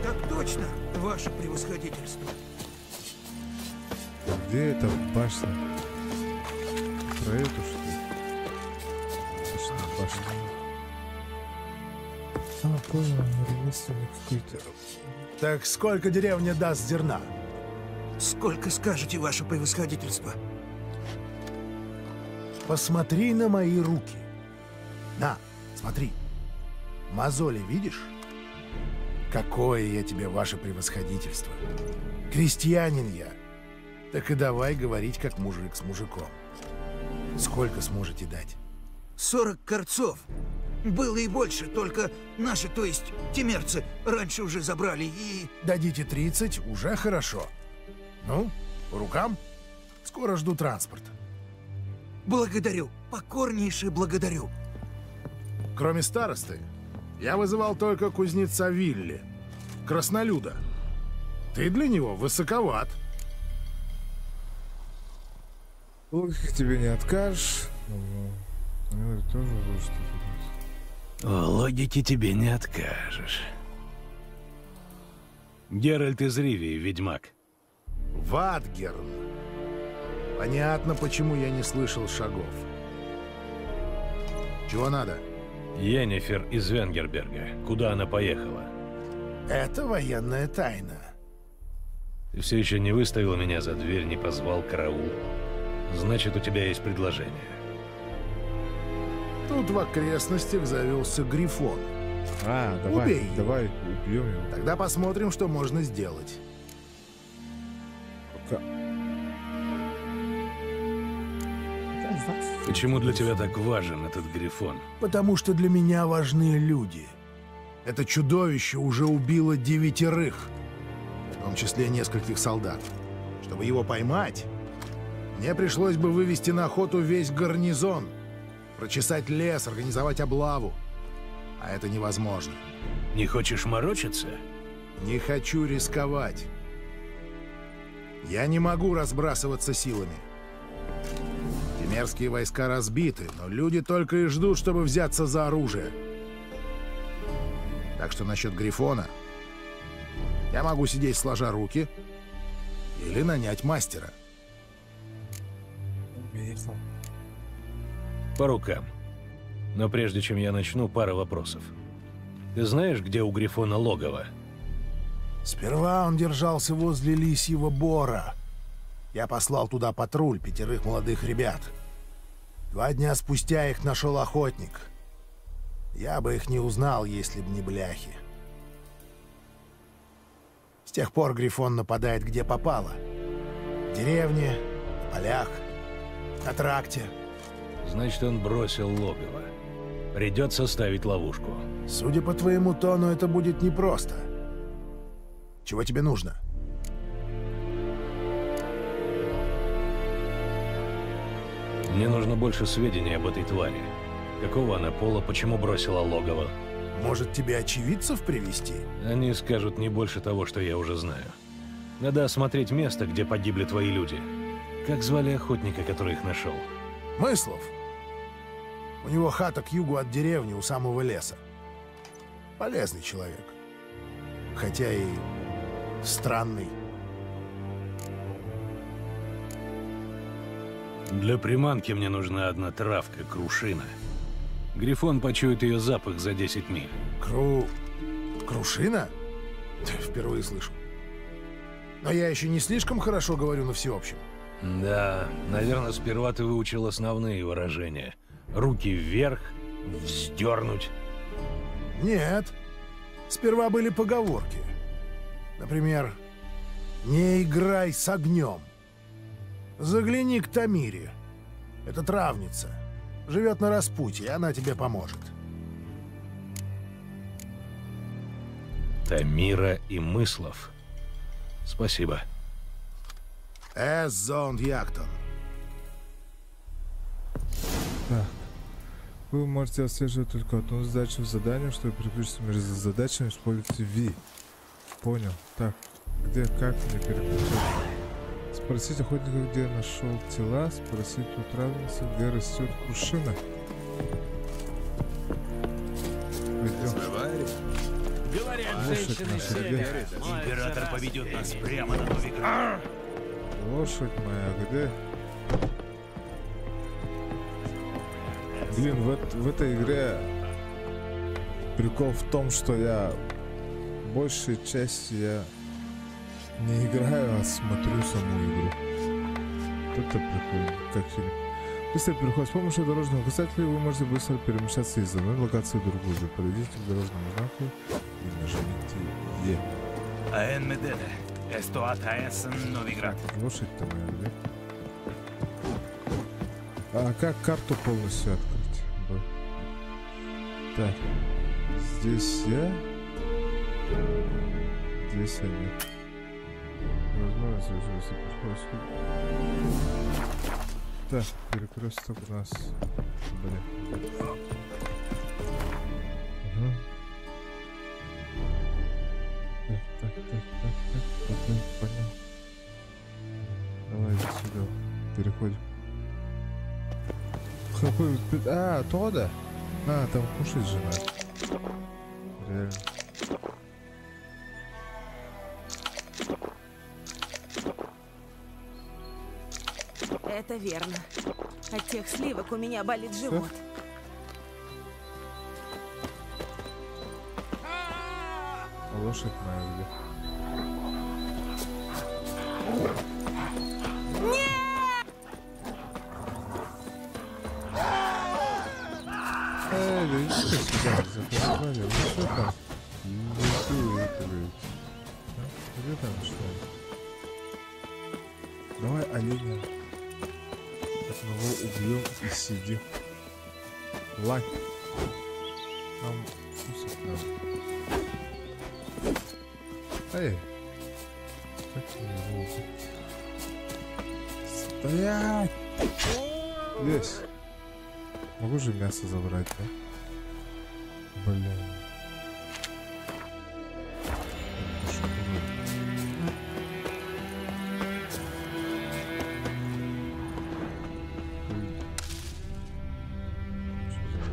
Так точно, ваше превосходительство. Где эта башня? Про эту, что ли? Башня. А, понял, ремесленник какой-то. Так сколько деревня даст зерна? Сколько скажете, ваше превосходительство? Посмотри на мои руки. На, смотри. Мозоли видишь? Какое я тебе, ваше превосходительство. Крестьянин я. Так и давай говорить, как мужик с мужиком. Сколько сможете дать? 40 корцов. Было и больше, только наши, то есть темерцы, раньше уже забрали и... Дадите 30, уже хорошо. Ну, по рукам? Скоро жду транспорт. Благодарю, покорнейше благодарю. Кроме старосты, я вызывал только кузнеца Вилли, краснолюда. Ты для него высоковат. Логика тебе не откажешь. Тоже что-то. О, логики тебе не откажешь. Геральт из Ривии, ведьмак. Ватгерн. Понятно, почему я не слышал шагов. Чего надо? Йеннифер из Венгерберга. Куда она поехала? Это военная тайна. Ты все еще не выставил меня за дверь, не позвал караул. Значит, у тебя есть предложение. Тут в окрестностях завелся Грифон. А, давай, Убей его. давай убьем его. Тогда посмотрим, что можно сделать. Почему для тебя так важен этот Грифон? Потому что для меня важны люди. Это чудовище уже убило 9, в том числе нескольких солдат. Чтобы его поймать, мне пришлось бы вывести на охоту весь гарнизон, прочесать лес, организовать облаву. А это невозможно. Не хочешь морочиться? Не хочу рисковать. Я не могу разбрасываться силами. Темерские войска разбиты, но люди только и ждут, чтобы взяться за оружие. Так что насчет Грифона я могу сидеть сложа руки или нанять мастера. По рукам. Но прежде чем я начну, пара вопросов. Ты знаешь, где у Грифона логово? Сперва он держался возле Лисьего Бора. Я послал туда патруль 5 молодых ребят. 2 дня спустя их нашел охотник. Я бы их не узнал, если бы не бляхи. С тех пор Грифон нападает где попало. В деревне, в полях, на тракте. Значит, он бросил логово. Придется ставить ловушку. Судя по твоему тону, это будет непросто. Чего тебе нужно? Мне нужно больше сведений об этой твари. Какого она пола, почему бросила логово? Может, тебе очевидцев привести? Они скажут не больше того, что я уже знаю. Надо осмотреть место, где погибли твои люди. Как звали охотника, который их нашел? Мыслов. У него хата к югу от деревни, у самого леса. Полезный человек. Хотя и странный. Для приманки мне нужна одна травка, крушина. Грифон почует ее запах за 10 миль. Крушина? Впервые слышу. Но я еще не слишком хорошо говорю на всеобщем. Да, наверное, сперва ты выучил основные выражения. Руки вверх, вздернуть. Нет. Сперва были поговорки. Например, «Не играй с огнем». Загляни к Тамире. Это травница. Живет на распутье, она тебе поможет. Тамира и Мыслов. Спасибо. Зонд Яктон. Так. Вы можете отслеживать только одну задачу в задании, чтобы переключиться между задачами, используйте V. Понял. Так. Где, как мне переключить? Спросить охотника, где нашел тела. Спросить у травницы, где растет крушина. Говорят, женщины севера. Император поведет нас прямо на Новиград. Лошадь моя, где? Блин, в этой игре прикол в том, что я большей части не играю, а смотрю саму игру. Это прикольно, как фильм. Быстрый переход. С помощью дорожного указателя вы можете быстро перемещаться из одной локации в другую. Подойдите к дорожному знаку и нажмите Е. Аэн Медеде. Эстуатаэсен Новиград. Лошадь-то моя, где? А как карту полностью открыть? Да. Так. Здесь я. Здесь я нет. Возможность решиться подходит. Так, перекресток у нас. Блин. Угу. Так. Понял. Давай сюда. Переходим. Какой... А, туда? А, там кушать же надо. Реально. Это верно. От тех сливок у меня болит живот. Лошадь моя где? Эй, да иди сюда, захватывали, ну что там? Где там что? Давай оленя одного убьем и сидим. Лань. Нам кусок надо. Эй. Как мне его? Стоять! Есть. Могу же мясо забрать, да? Блин.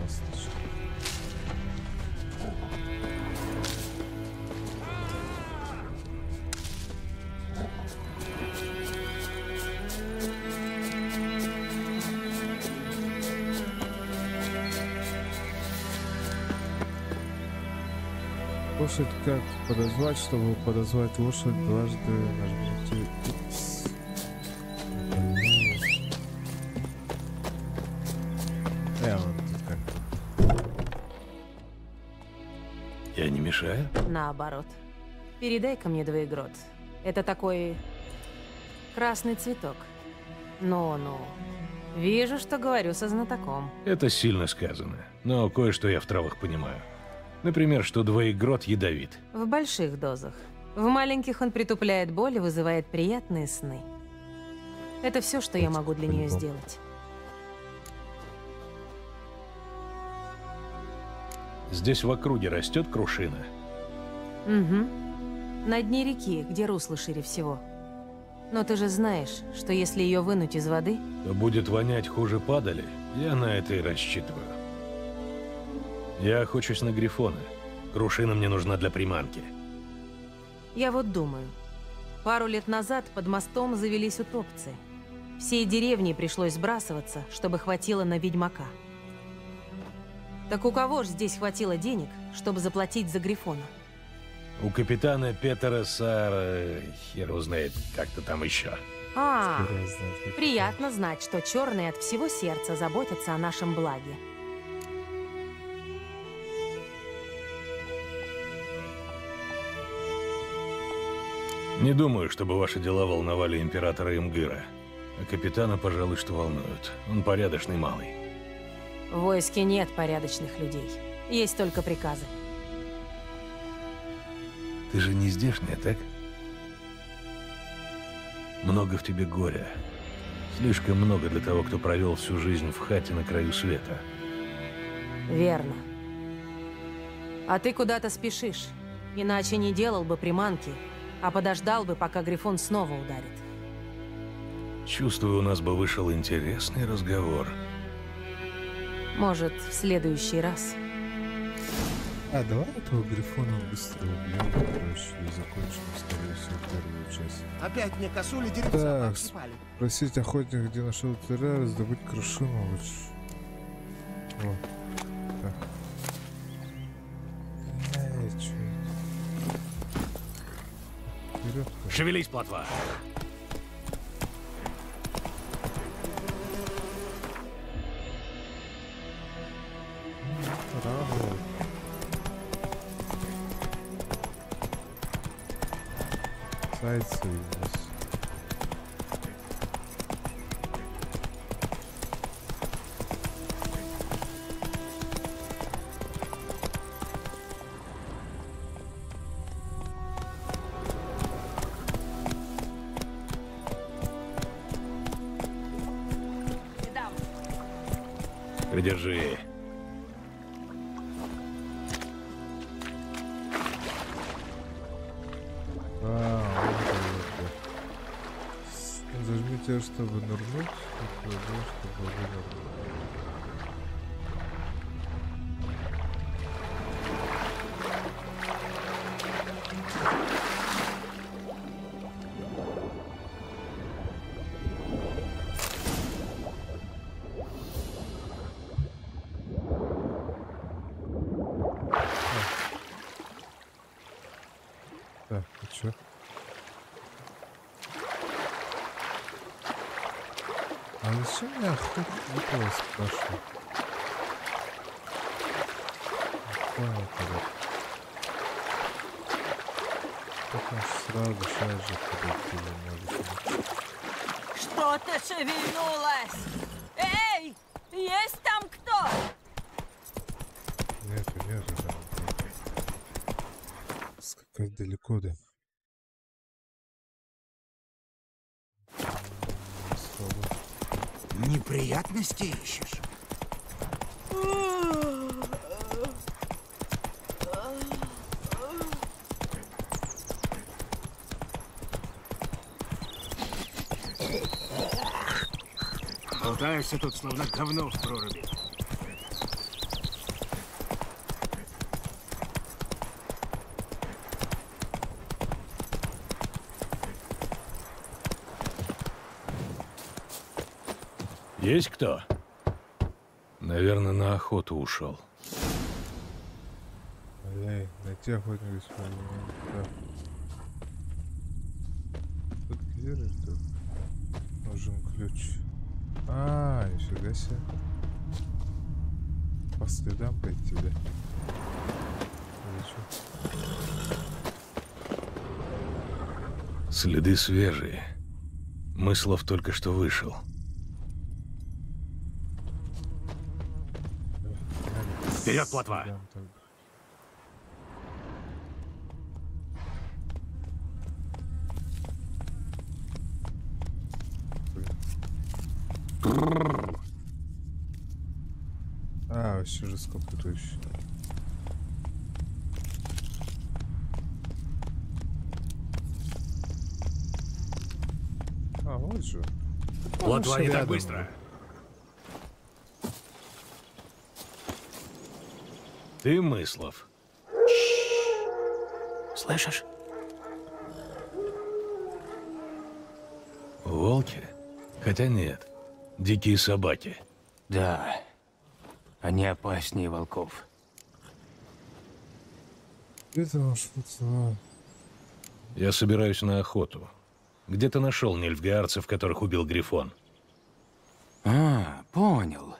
достаточно. Лошадь как подозвать, чтобы подозвать лошадь, дважды нажмите X. Вот как. Я не мешаю? Наоборот. Передай-ка мне двоегрот. Это такой красный цветок. Ну-ну. Вижу, что говорю со знатоком. Это сильно сказано, но кое-что я в травах понимаю. Например, что двоегрот ядовит. В больших дозах. В маленьких он притупляет боль и вызывает приятные сны. Это все, что я могу для нее сделать. Здесь в округе растет крушина. Угу. На дне реки, где русло шире всего. Но ты же знаешь, что если ее вынуть из воды... То будет вонять хуже падали. Я на это и рассчитываю. Я охочусь на грифона. Крушина мне нужна для приманки. Я вот думаю. Пару лет назад под мостом завелись утопцы. Всей деревне пришлось сбрасываться, чтобы хватило на ведьмака. Так у кого ж здесь хватило денег, чтобы заплатить за грифона? У капитана Петера Сара... Хер узнает, как-то там еще. Приятно знать, что черные от всего сердца заботятся о нашем благе. Не думаю, чтобы ваши дела волновали императора Имгыра. А капитана, пожалуй, что волнуют. Он порядочный малый. В войске нет порядочных людей. Есть только приказы. Ты же не здешняя, так? Много в тебе горя. Слишком много для того, кто провел всю жизнь в хате на краю света. Верно. А ты куда-то спешишь. Иначе не делал бы приманки, а подождал бы, пока грифон снова ударит. Чувствую, у нас бы вышел интересный разговор. Может, в следующий раз. Давай этого грифона быстро убьем, короче, и закончим, скорее всего, вторую часть. Опять мне косули дерьмца Так, обсыпали. спросить охотника, где нашел тыря, раздобыть крушину лучше. Вот. Так. Вперед. Шевелись, плотва! Браво. Зайцы здесь. Придержи. Зажмите, чтобы нырнуть, и чтобы вынырнуть. Так, и чё? А зачем я охотник выпало, спрашиваю? Понял, когда. Так аж сразу сейчас же подойти не может. Что-то шевельнулось! Эй! Есть там кто? Нету там. Скакать далеко, да? Неприятности ищешь? Болтаешься тут, словно говно в проруби. Есть кто? Наверное, на охоту ушел. Эй, найти охотника. Да. Тут дверь, тут нужен ключ. А, нифига себе. По следам пойти, да? Следы свежие. Мыслов только что вышел. Вперед, плотва! А, вообще жестко путаюсь. А, вот же. Плотва не так быстро. Ты Мыслов. Слышишь? Волки? Хотя нет. Дикие собаки. Да. Они опаснее волков. Это уж пацан. Я собираюсь на охоту. Где ты нашел нильфгаарцев, которых убил Грифон? А, понял.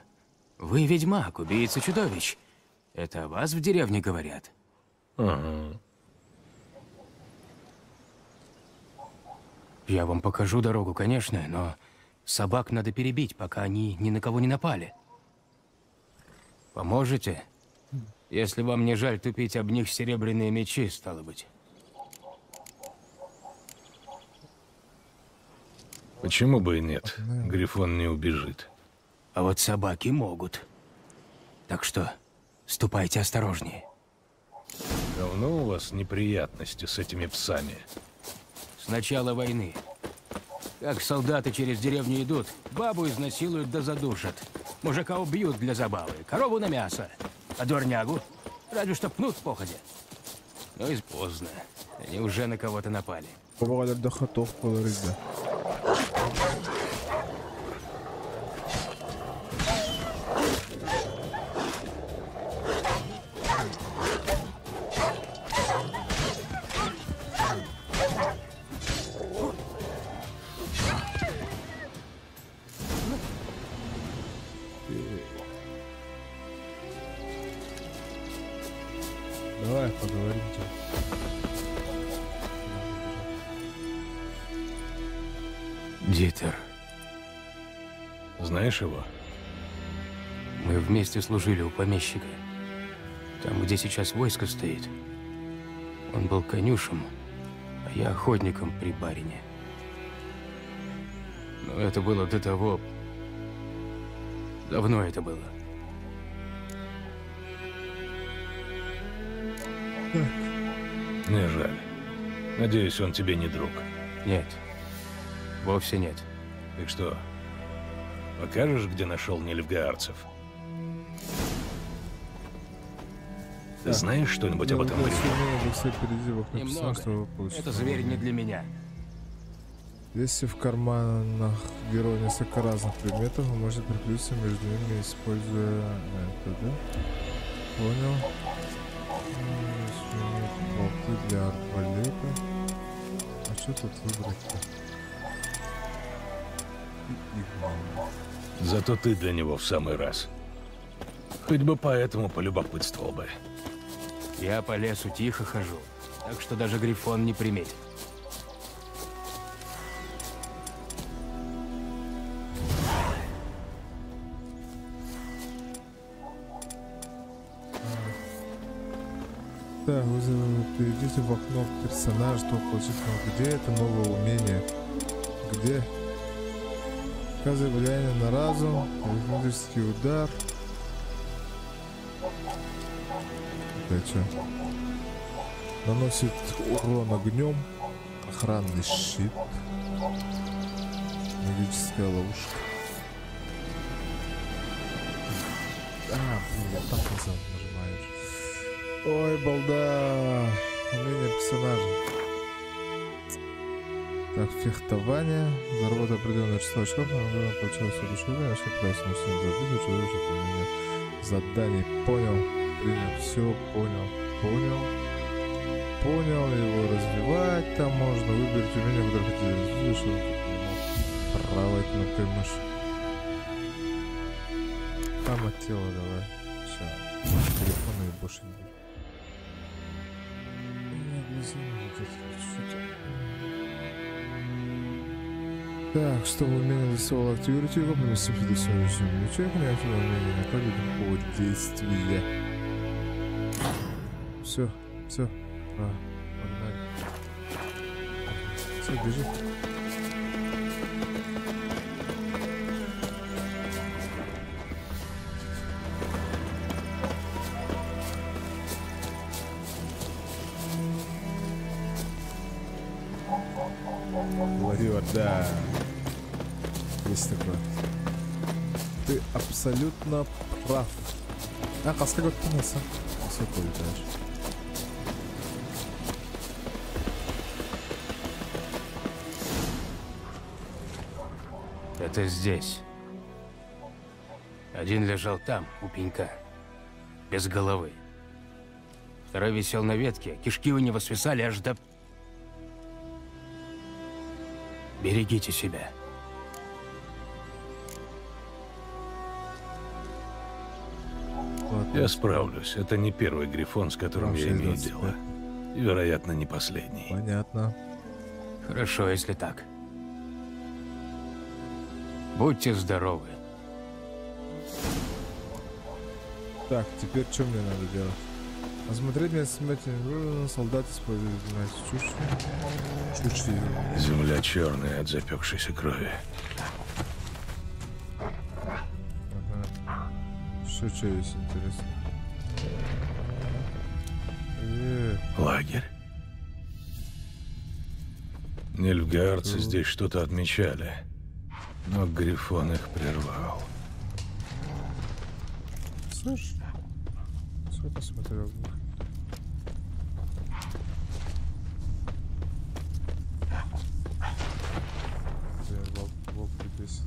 Вы ведьмак, убийца чудовищ. Это о вас в деревне говорят? Ага. Я вам покажу дорогу, конечно, но собак надо перебить, пока они ни на кого не напали. Поможете? Если вам не жаль тупить об них серебряные мечи, стало быть. Почему бы и нет? Грифон не убежит. А вот собаки могут. Так что ступайте осторожнее. Давно у вас неприятности с этими псами? С начала войны. Как солдаты через деревню идут, бабу изнасилуют да задушат. Мужика убьют для забавы, корову на мясо. А дворнягу разве что пнут в походе. Но и поздно. Они уже на кого-то напали. Побывали до хотов полорыть, да. Давай поговорим. Дитер. Знаешь его? Мы вместе служили у помещика. Там, где сейчас войско стоит. Он был конюшем, а я охотником при барине. Но это было до того... Давно это было. Не жаль. Надеюсь, он тебе не друг. Нет. Вовсе нет. Так что, покажешь, где нашел нильфгаарцев? Ты знаешь что-нибудь об этом грифоне? Немного. Это зверь не для меня. Если в карманах героя несколько разных предметов, вы можете переключиться между ними, используя это, да? Понял. Болты для арбалета. А что тут выбрать-то? Зато ты для него в самый раз. Хоть бы поэтому полюбопытствовал бы. Я по лесу тихо хожу, так что даже Грифон не приметит. Да, вы перейдите в окно персонажа, чтобы получить, где это новое умение, где оказывает влияние на разум, арифметический удар. Это что? Наносит урон огнем, охранный щит, магическая ловушка. Блин, так назад нажимаешь. Ой, балда. Умение персонажа. Так, фехтование. Заработал определенное число очков, но получилось обучение. Очки придется на всем забить, чудовище выполнение заданий. Понял. Принял. Все, понял. Понял. Его развивать там можно. Выберите умение, которое хотите развить, чтобы правой кнопкой мыши. Там от тела давай. Все. Телефона и больше не будет. Так, чтобы умение рисовало активируйте его, поместив до сегодняшнего ячейку, неактивное умение находит по действия. Все. Погнали. Все, бежи. Варьер, да. Есть такое. Ты абсолютно прав. А, каска готовился. Высоко летаешь. Это здесь. Один лежал там, у пенька, без головы. Второй висел на ветке, кишки у него свисали аж до... Берегите себя. Я справлюсь. Это не первый грифон, с которым я имею дело. И, вероятно, не последний. Понятно. Хорошо, если так. Будьте здоровы. Так, теперь что мне надо делать? Осмотреть место смерти. Солдат использует чушь. Земля черная от запекшейся крови. Ага. Что есть интересно? Лагерь. Нильфгаарцы здесь что-то отмечали, но грифон их прервал. Слышь, что посмотрел? Волк здесь.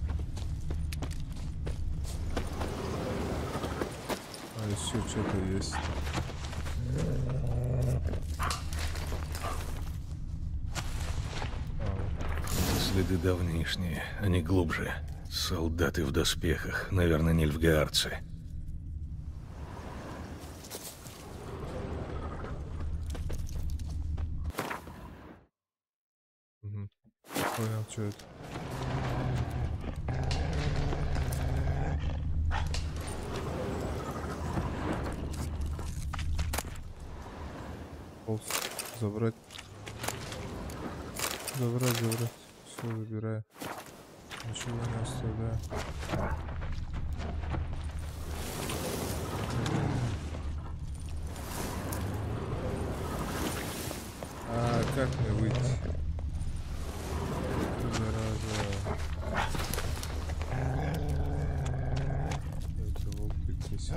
А еще что-то есть. Следы давнишние, они глубже. Солдаты в доспехах, наверное, нильфгаарцы. Понял, что это. Полз. Забрать. Все, забираю. Ничего не оставляю. А как мне выйти? Это волк здесь.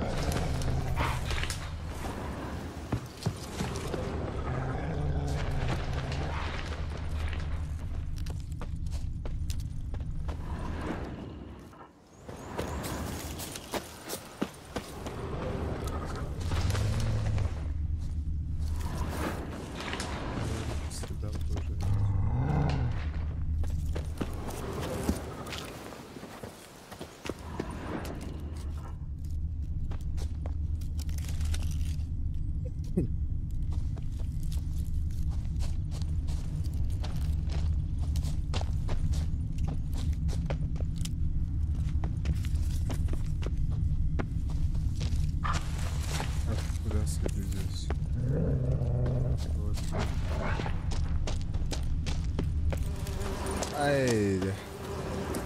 Ай,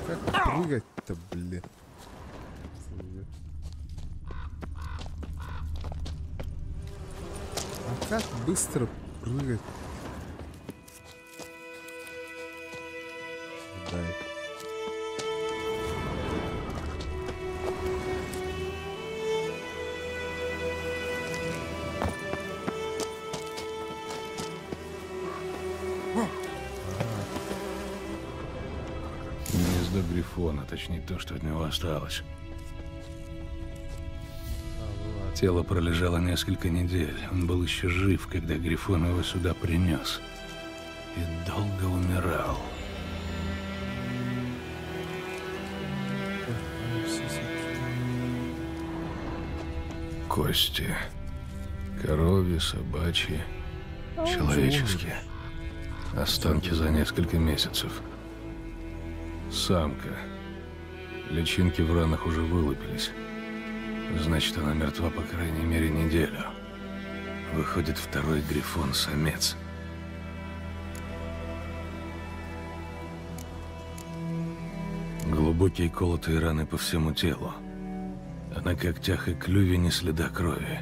как прыгать-то, блин? А как быстро прыгать? Дай. Грифона, точнее то, что от него осталось. Тело пролежало несколько недель. Он был еще жив, когда Грифон его сюда принес. И долго умирал. Кости. Коровьи, собачьи, человеческие. Останки за несколько месяцев. Самка. Личинки в ранах уже вылупились. Значит, она мертва по крайней мере неделю. Выходит, второй Грифон — самец. Глубокие колотые раны по всему телу. А на когтях и клюве ни следа крови.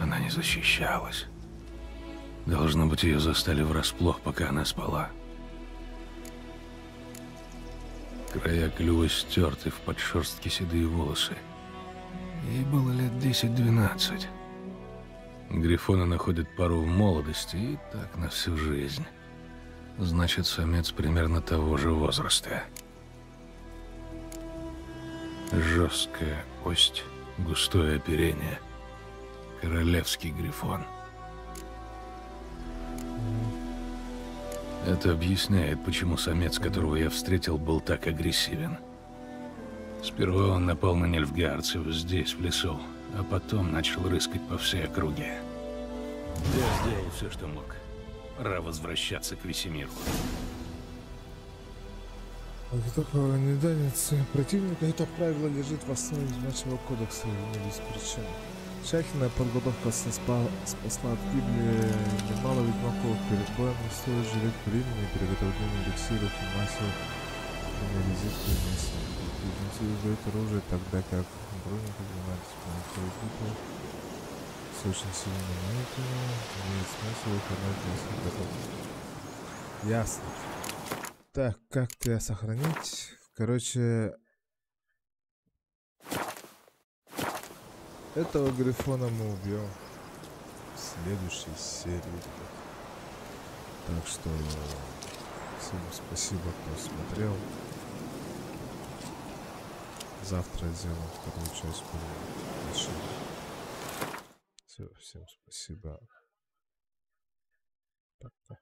Она не защищалась. Должно быть, ее застали врасплох, пока она спала. Края клюва стерты, в подшерстке седые волосы. Ей было лет 10-12. Грифоны находят пару в молодости и так на всю жизнь. Значит, самец примерно того же возраста. Жесткая кость, густое оперение. Королевский Грифон. Это объясняет, почему самец, которого я встретил, был так агрессивен. Сперва он напал на нильфгаарцев здесь, в лесу, а потом начал рыскать по всей округе. Я сделал все, что мог. Пора возвращаться к Весемиру. Такого неданницы противника, это правило лежит в основе Ведьмачьего кодекса не без причин. Тщательная подготовка спасла от гибели немало ведьмаков. Перед боем не стоит жалеть времени, приготовления эликсиров и массовых резервных миссий. Близнецы выдают оружие, тогда как броники занимаются полнотой битвы с очень сильными монетами, имеет смысл выполнять несколько готов. Ясно. Так, как тебя сохранить? Короче, этого Грифона мы убьем в следующей серии. Так что всем спасибо, кто смотрел. Завтра сделаем вторую часть по. Все, всем спасибо. Пока.